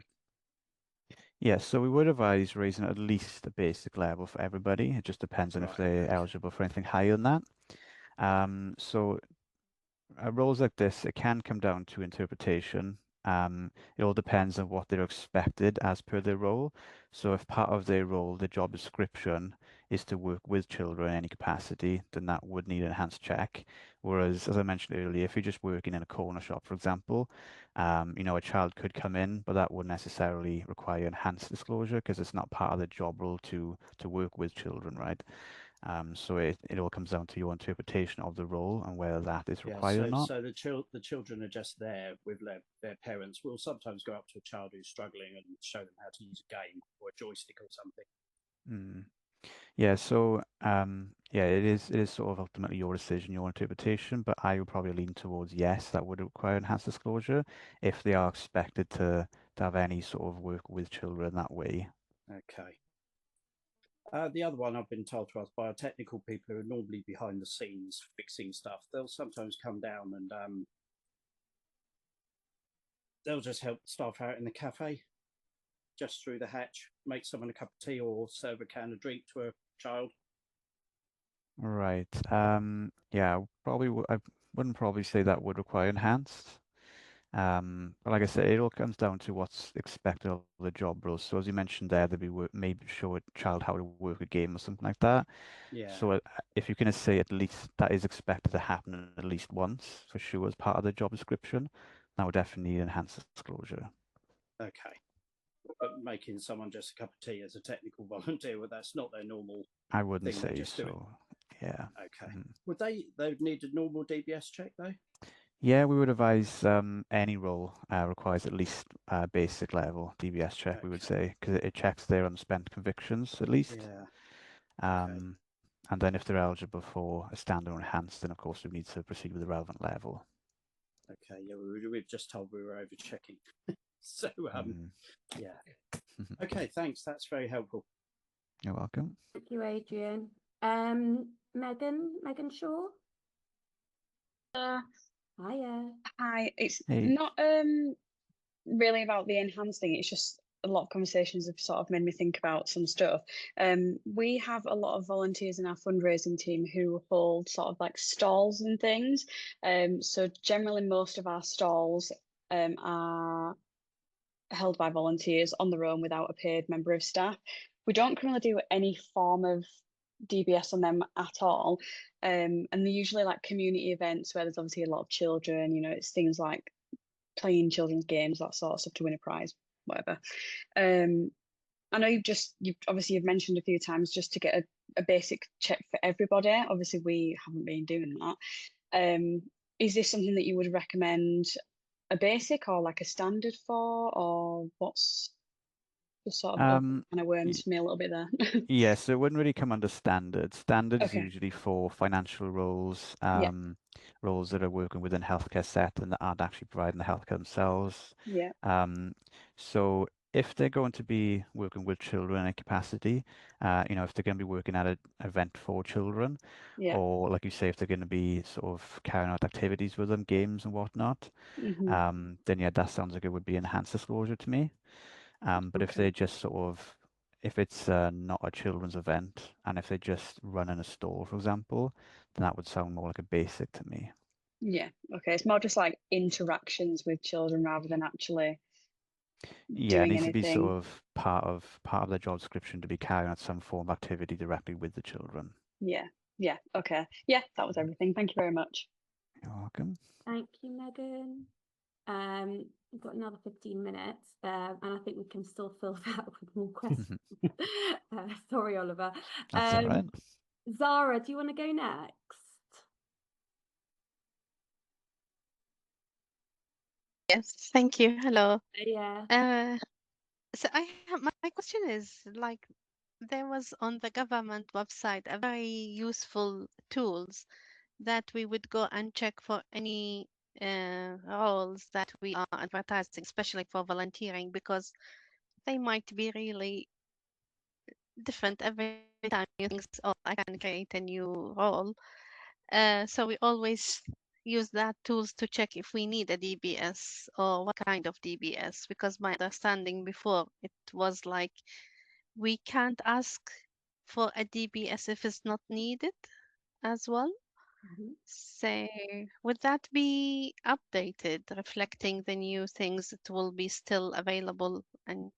Yes, so we would advise raising at least the basic level for everybody. It just depends on if they're eligible for anything higher than that. So roles like this, it can come down to interpretation. It all depends on what they're expected as per their role. So if part of their role, their job description is to work with children in any capacity, then that would need an enhanced check. Whereas, as I mentioned earlier, if you're just working in a corner shop, for example, a child could come in, but that wouldn't necessarily require enhanced disclosure because it's not part of the job role to work with children, right? So it all comes down to your interpretation of the role and whether that is required or not. So the children are just there with their parents. We'll sometimes go up to a child who's struggling and show them how to use a game or a joystick or something. Yeah, so it is sort of ultimately your decision, your interpretation, but I would probably lean towards yes, that would require enhanced disclosure if they are expected to have any sort of work with children that way. Okay. The other one I've been told to ask by our technical people who are normally behind the scenes fixing stuff. They'll sometimes come down and they'll just help staff out in the cafe, just through the hatch, make someone a cup of tea or serve a can of drink to a child. Right. Yeah, I wouldn't probably say that would require enhanced. But like I said, it all comes down to what's expected of the job role. So as you mentioned there, there'd be maybe show a child how to work a game or something like that. Yeah. So if you're going to say at least that is expected to happen at least once, for sure, as part of the job description, that would definitely need enhanced disclosure. Okay. But making someone just a cup of tea as a technical volunteer, well, that's not their normal I wouldn't thing they're say just doing. so. Yeah. Okay. Would they would need a normal DBS check though? Yeah, we would advise any role requires at least a basic level DBS check, we would say, because it checks their unspent convictions at least. Yeah. And then if they're eligible for a standard or enhanced, then of course we need to proceed with the relevant level. Okay, yeah, we've just told we were over checking. So yeah. Okay, thanks. That's very helpful. You're welcome. Thank you, Adrian. Megan Shaw. Hiya. Hi. It's Hey. not really about the enhanced thing. It's just a lot of conversations have sort of made me think about some stuff. We have a lot of volunteers in our fundraising team who hold sort of like stalls and things. So generally most of our stalls are held by volunteers on their own without a paid member of staff. We don't currently do any form of DBS on them at all. And they're usually like community events where there's obviously a lot of children, you know, it's things like playing children's games, that sort of stuff to win a prize, whatever. I know you've mentioned a few times just to get a basic check for everybody. Obviously we haven't been doing that. Is this something that you would recommend a basic or like a standard for, or what's the sort of kind of worms for me a little bit there? Yeah, so it wouldn't really come under standard. Standard is Okay. usually for financial roles, Yeah. roles that are working within healthcare setting that aren't actually providing the healthcare themselves. Yeah. So if they're going to be working with children in a capacity, you know, if they're going to be working at an event for children, Yeah. or like you say, if they're going to be sort of carrying out activities with them, games and whatnot, then yeah, that sounds like it would be enhanced disclosure to me. But if Okay. they just sort of, if it's not a children's event, and if they just run in a store, for example, then that would sound more like a basic to me. Yeah. Okay. It's more just like interactions with children rather than actually Yeah, it doing needs to be sort anything. of part of their job description to be carrying out some form of activity directly with the children. Yeah. Yeah. Okay. Yeah, that was everything. Thank you very much. You're welcome. Thank you, Megan. We've got another 15 minutes, and I think we can still fill that with more questions. Sorry, Oliver. That's all right. Zara, do you want to go next? Yes, thank you. Hello. Yeah. So I have my question is like there was on the government website a very useful tools that we would go and check for any roles that we are advertising, especially for volunteering, because they might be really different every time you think, oh, I can create a new role. So we always use that tools to check if we need a DBS or what kind of DBS, because my understanding before it was like we can't ask for a DBS if it's not needed as well. So would that be updated, reflecting the new things that will be still available and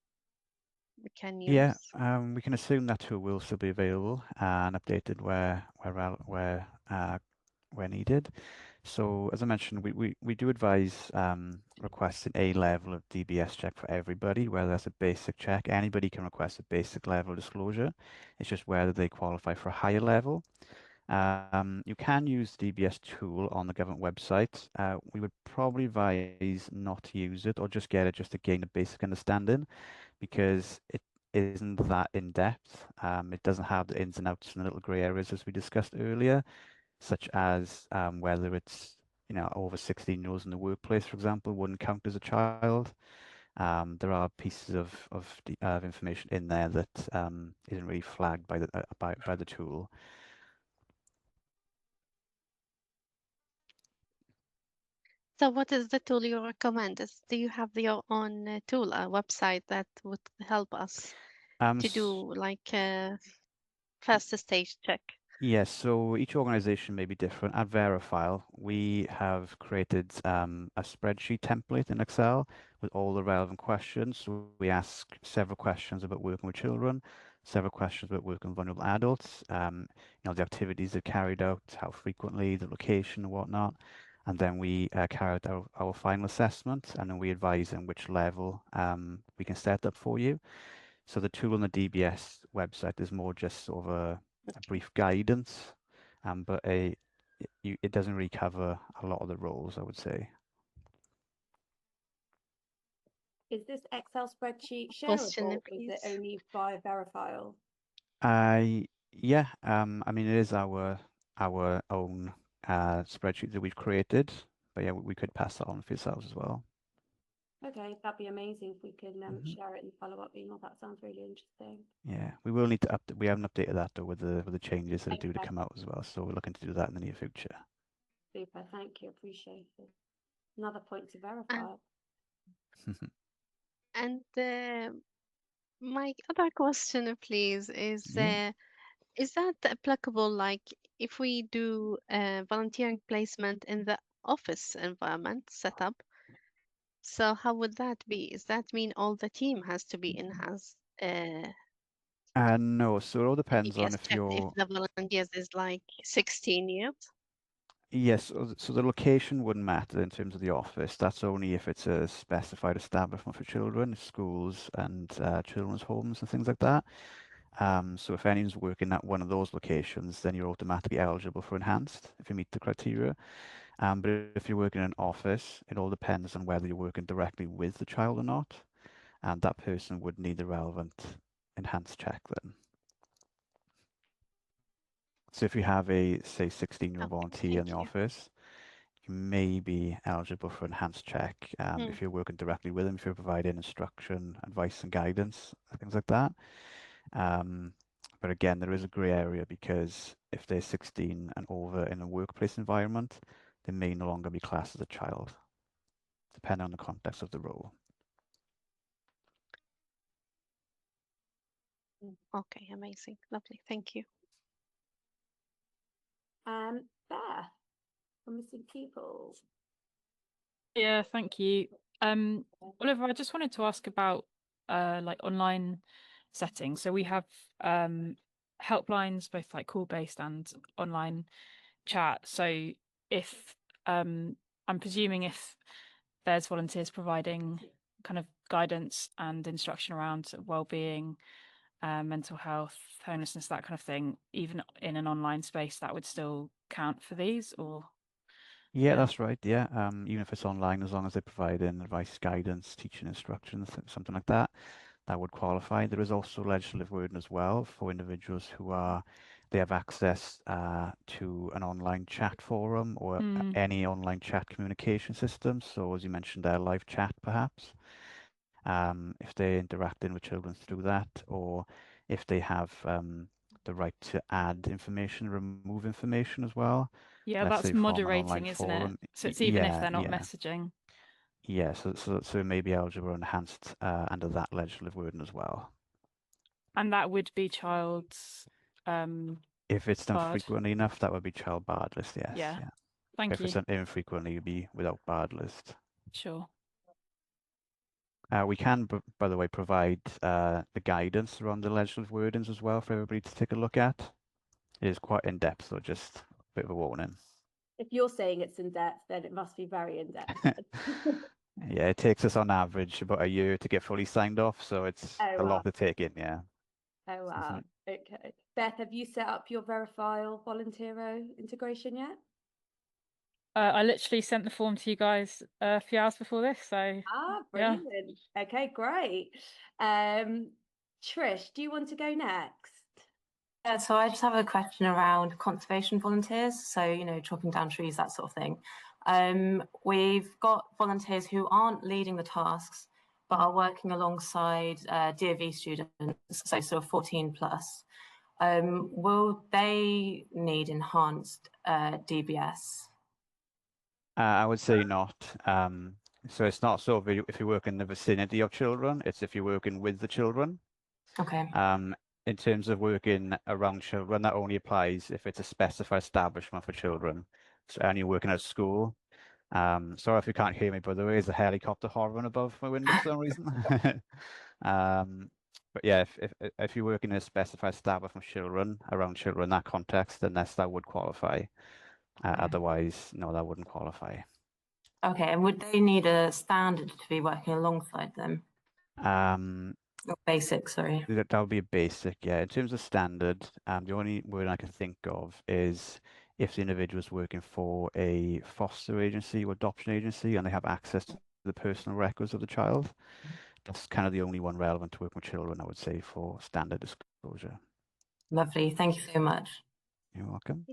we can use? Yeah, we can assume that tool will still be available and updated where needed. So as I mentioned, we do advise requesting a level of DBS check for everybody, whether that's a basic check. Anybody can request a basic level of disclosure. It's just whether they qualify for a higher level. You can use the DBS tool on the government website. We would probably advise not to use it or just get it just to gain a basic understanding, because it isn't that in depth. It doesn't have the ins and outs and the little grey areas as we discussed earlier, such as whether it's over 16 years in the workplace, for example, wouldn't count as a child. There are pieces of information in there that isn't really flagged by the tool. So what is the tool you recommend? Do you have your own tool, a website that would help us to do like a first stage check? Yes, so each organization may be different. At Verifile, we have created a spreadsheet template in Excel with all the relevant questions. So we ask several questions about working with children, several questions about working with vulnerable adults, the activities they've carried out, how frequently, the location and whatnot. And then we carry out our final assessment, and then we advise them which level we can set up for you. So the tool on the DBS website is more just sort of a brief guidance, but it doesn't really cover a lot of the roles, I would say. Is this Excel spreadsheet Question, shareable, or is it only via Verifile? Yeah, I mean, it is our own spreadsheet that we've created, but yeah, we could pass that on for yourselves as well. Okay, that'd be amazing if we can share it in the follow-up email. That sounds really interesting. Yeah, we will need to update. We haven't updated that though with the changes that are due to come out as well. So we're looking to do that in the near future. Super, thank you, appreciate it. Another point to verify. And my other question, please, is Yeah. is that applicable? Like, if we do volunteering placement in the office environment setup, so how would that be? Does that mean all the team has to be enhanced? No, so it all depends on DBS if checked if you're. the volunteers is like 16 years. Yes, so the location wouldn't matter in terms of the office. That's only if it's a specified establishment for children, schools and children's homes and things like that. So if anyone's working at one of those locations, then you're automatically eligible for enhanced if you meet the criteria. But if you're working in an office, it all depends on whether you're working directly with the child or not, and that person would need the relevant enhanced check then. So if you have a, say, 16-year-old volunteer in the office, you may be eligible for enhanced check if you're working directly with them, if you're providing instruction, advice and guidance, things like that. But again, there is a grey area because if they're 16 and over in a workplace environment, they may no longer be classed as a child, depending on the context of the role. Okay, amazing, lovely, thank you. Beth, for missing people. Yeah, thank you. Oliver, I just wanted to ask about like online settings. So we have helplines, both like call-based and online chat. So if I'm presuming if there's volunteers providing kind of guidance and instruction around well-being, mental health, homelessness, that kind of thing, even in an online space, that would still count for these, or? Yeah, that's right. Yeah, even if it's online, as long as they provide advice, guidance, teaching instructions, something like that, that would qualify. There is also legislative wording as well for individuals who they have access to an online chat forum or any online chat communication system. So as you mentioned there, live chat perhaps. If they're interacting with children through that, or if they have the right to add information, remove information as well. Yeah, Let's that's say from an moderating, online isn't forum. it? So it's even if they're not messaging. Yeah, so it may be eligible or enhanced under that legislative wording as well. And that would be child's if it's done barred. frequently enough, that would be child barred list, yes. Yeah. Thank if you. it's done infrequently, you'd be without barred list. Sure. We can, by the way, provide the guidance around the legislative wordings as well for everybody to take a look at. It is quite in depth, so just a bit of a warning. If you're saying it's in depth, then it must be very in depth. Yeah, it takes us on average about a year to get fully signed off, so it's a lot to take in, yeah. Oh, wow. Okay. Beth, have you set up your Verifile Voluntero integration yet? I literally sent the form to you guys a few hours before this, so brilliant. Yeah. Okay, great. Trish, do you want to go next? Yeah, so I just have a question around conservation volunteers. So, you know, chopping down trees, that sort of thing. We've got volunteers who aren't leading the tasks, but are working alongside DOV students, so sort of 14 plus, will they need enhanced DBS? I would say not. So it's not sort of if you work in the vicinity of children, it's if you're working with the children. Okay. In terms of working around children, that only applies if it's a specified establishment for children. So, and you're working at school. Sorry if you can't hear me, by the way, there's a helicopter hovering above my window for some reason. But yeah, if you work in a specified establishment for children, around children in that context, then that would qualify. Otherwise, no, that wouldn't qualify. Okay, and would they need a standard to be working alongside them? Or basic, sorry. That would be a basic, yeah. In terms of standard, the only word I can think of is if the individual is working for a foster agency or adoption agency and they have access to the personal records of the child. That's kind of the only one relevant to working with children, I would say, for standard disclosure. Lovely, thank you so much. You're welcome.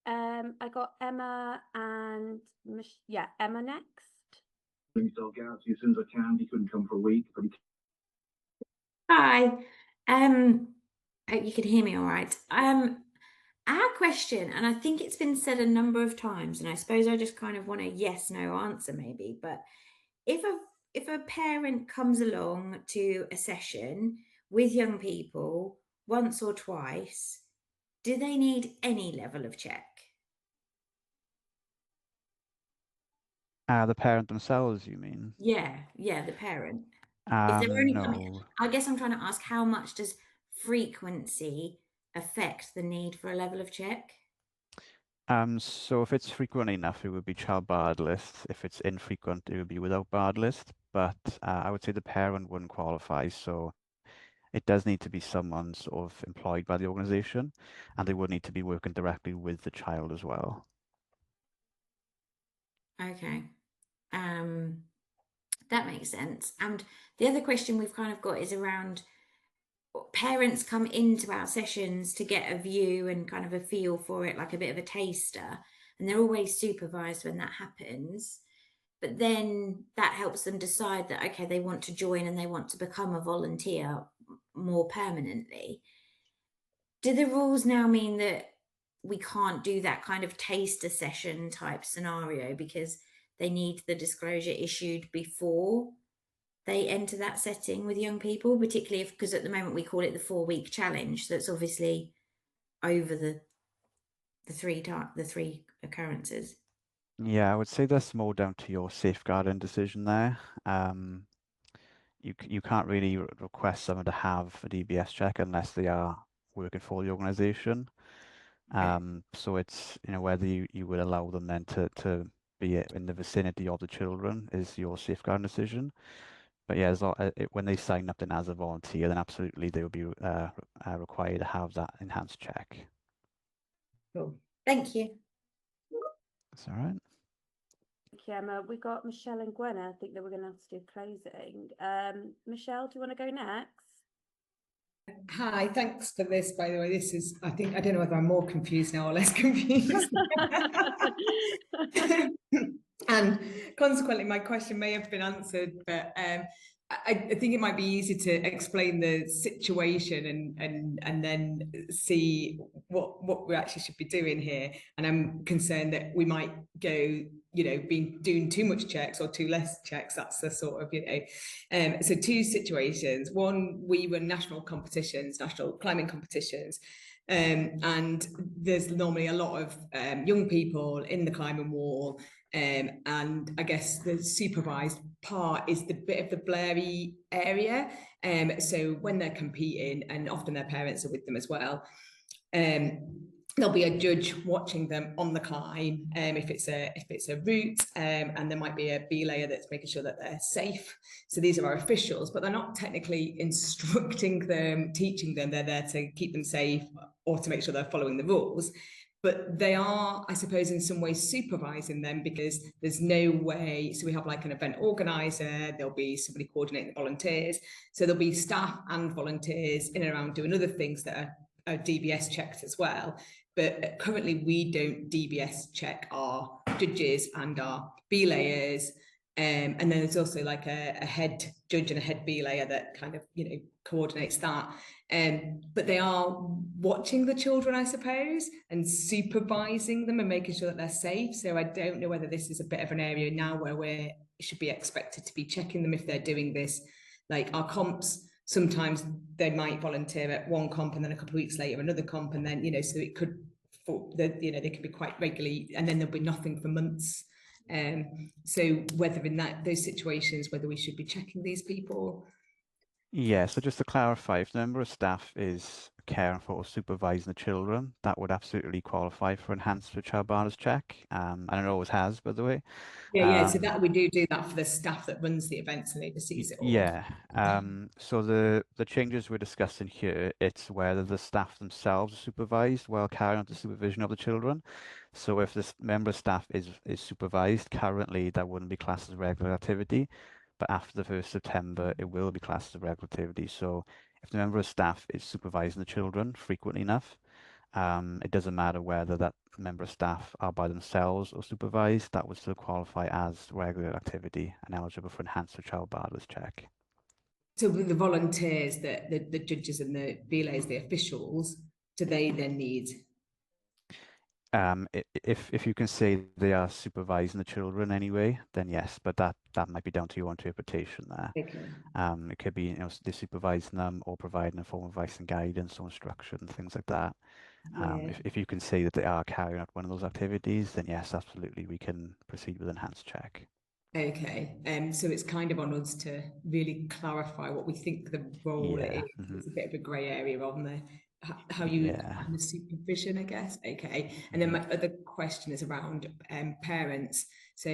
I got Emma and Emma next. I'll get out to you as soon as I can. He couldn't come for a week, but Hi. Hope you can hear me all right. Our question, and I think it's been said a number of times, and I suppose I just kind of want a yes/no answer maybe, but if a parent comes along to a session with young people once or twice, do they need any level of check? The parent themselves, you mean? Yeah, the parent. If they're only coming, No. I guess I'm trying to ask, how much does frequency affect the need for a level of check? So if it's frequent enough, it would be child barred list. If it's infrequent, it would be without barred list. But I would say the parent wouldn't qualify. So it does need to be someone sort of employed by the organisation, and they would need to be working directly with the child as well. Okay. That makes sense. And the other question we've kind of got is around parents come into our sessions to get a view and kind of a feel for it, like a bit of a taster, and they're always supervised when that happens. But then that helps them decide that, okay, they want to join and they want to become a volunteer more permanently. Do the rules now mean that we can't do that kind of taster session type scenario because they need the disclosure issued before they enter that setting with young people, particularly because at the moment we call it the 4-week challenge. So it's obviously over the three occurrences. Yeah, I would say that's more down to your safeguarding decision there. You can't really request someone to have a DBS check unless they are working for the organisation. So it's, whether you would allow them then to be in the vicinity of the children is your safeguarding decision. But yeah, when they sign up then as a volunteer, then absolutely they will be required to have that enhanced check. Cool. Thank you. That's all right. Thank you, Emma. We got Michelle and Gwenna. I think that we're going to have to do closing. Michelle, do you want to go next? Hi, thanks for this, by the way. This is, I don't know whether I'm more confused now or less confused. And consequently, my question may have been answered, but I think it might be easy to explain the situation and then see what we actually should be doing here. And I'm concerned that we might go, doing too much checks or too less checks. That's the sort of, so two situations. One, we run national climbing competitions. And there's normally a lot of young people in the climbing wall. And I guess the supervised part is the bit of the blurry area. So when they're competing, and often their parents are with them as well, there'll be a judge watching them on the climb if it's a route, and there might be a belayer that's making sure that they're safe. So these are our officials, but they're not technically instructing them, teaching them. They're there to keep them safe or to make sure they're following the rules. But they are, I suppose, in some ways supervising them, because there's no way. So we have like an event organizer, there'll be somebody coordinating the volunteers. So there'll be staff and volunteers in and around doing other things that are DBS checked as well. But currently we don't DBS check our judges and our belayers And then there's also like a head judge and a head belayer that kind of, you know, coordinates that. But they are watching the children, I suppose, and supervising them and making sure that they're safe. So I don't know whether this is a bit of an area now where we should be expected to be checking them if they're doing this. Like our comps, sometimes they might volunteer at one comp and then a couple of weeks later another comp, and then, you know, so it could, you know, they could be quite regularly, and then there'll be nothing for months. So whether in those situations, whether we should be checking these people. Yeah, so just to clarify, if the member of staff is caring for or supervising the children, that would absolutely qualify for enhanced child barriers check. And it always has, by the way. Yeah, so that we do that for the staff that runs the events and oversees it all. Yeah. So the changes we're discussing here, it's whether the staff themselves are supervised while carrying out the supervision of the children. So if this member of staff is supervised, currently that wouldn't be classed as regular activity, but after the 1st of September, it will be classed as regular activity. So if the member of staff is supervising the children frequently enough, it doesn't matter whether that member of staff are by themselves or supervised, that would still qualify as regular activity and eligible for enhanced child barriers check. So with the volunteers, the judges and the belayers, the officials, do they then need? If you can say they are supervising the children anyway, then yes, but that might be down to your interpretation there. Okay. It could be, you know, they're supervising them or providing a form of advice and guidance or instruction, things like that. Yeah. If you can say that they are carrying out one of those activities, then yes, absolutely, we can proceed with enhanced check. Okay, so it's kind of on us to really clarify what we think the role is. It's a bit of a grey area on there. How you define the supervision, I guess. Okay, and then my other question is around parents. So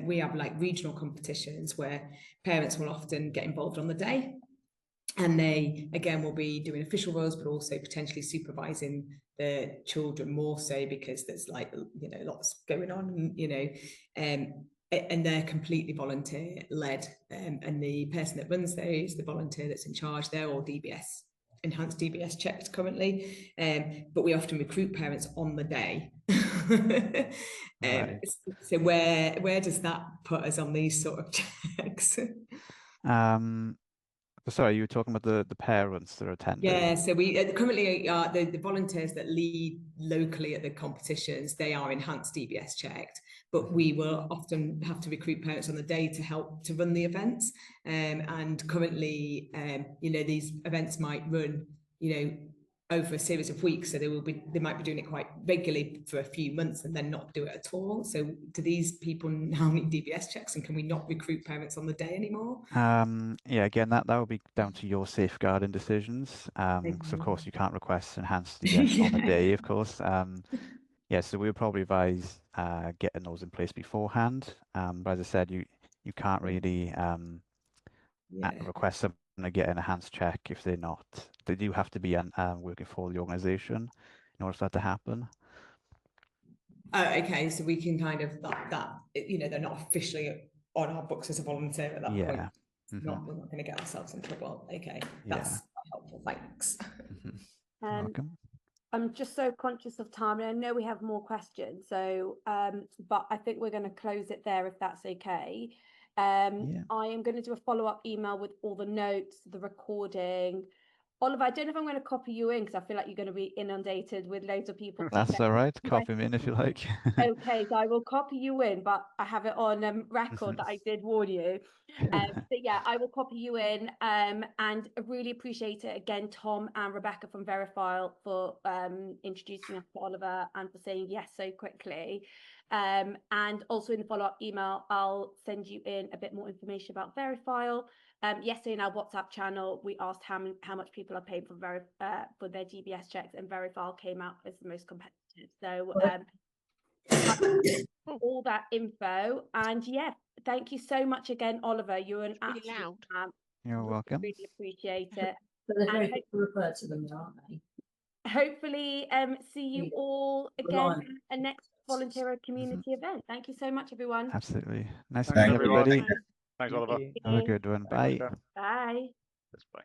we have like regional competitions where parents will often get involved on the day, and they again will be doing official roles, but also potentially supervising the children more so because there's like, you know, lots going on, you know, and they're completely volunteer led, and the person that runs those, the volunteer that's in charge, they're all DBS, enhanced DBS checked currently, but we often recruit parents on the day. Right. So where does that put us on these sort of checks? Sorry, you were talking about the parents that are attending. Yeah, so we currently are the volunteers that lead locally at the competitions. They are enhanced DBS checked, but we will often have to recruit parents on the day to help to run the events. And currently, you know, these events might run, you know, over a series of weeks, so they might be doing it quite regularly for a few months and then not do it at all. So do these people now need DBS checks, and can we not recruit parents on the day anymore? Yeah, again, that will be down to your safeguarding decisions. So of course you can't request enhanced DBS on the day, of course. Yeah, so we would probably advise getting those in place beforehand. But as I said, you can't really request someone to get an enhanced check if they're not. They do have to be working for the organisation in order for that to happen. Okay, so we can kind of that you know, they're not officially on our books as a volunteer at that point. We're not going to get ourselves in trouble. Okay, that's helpful. Thanks. Welcome. I'm just so conscious of time, and I know we have more questions. So, but I think we're going to close it there if that's okay. I am going to do a follow-up email with all the notes, the recording. Oliver, I don't know if I'm going to copy you in because I feel like you're going to be inundated with loads of people. That's all right. Copy me in if you like. Okay, so I will copy you in, but I have it on record that I did warn you. So yeah, I will copy you in, and I really appreciate it again, Tom and Rebecca from Verifile, for introducing us to Oliver and for saying yes so quickly. And also in the follow-up email, I'll send you in a bit more information about Verifile. Yesterday in our WhatsApp channel, we asked how much people are paying for their DBS checks, and Verifile came out as the most competitive. So all that info, and yeah, thank you so much again, Oliver. You're an absolute man. You're welcome. Really appreciate it. But there's no people refer to them, aren't they? Hopefully, see you all again at a next volunteer community event. Thank you so much, everyone. Absolutely. Nice to meet everybody. Thanks, Oliver. Have a good one. Bye. Bye. Bye.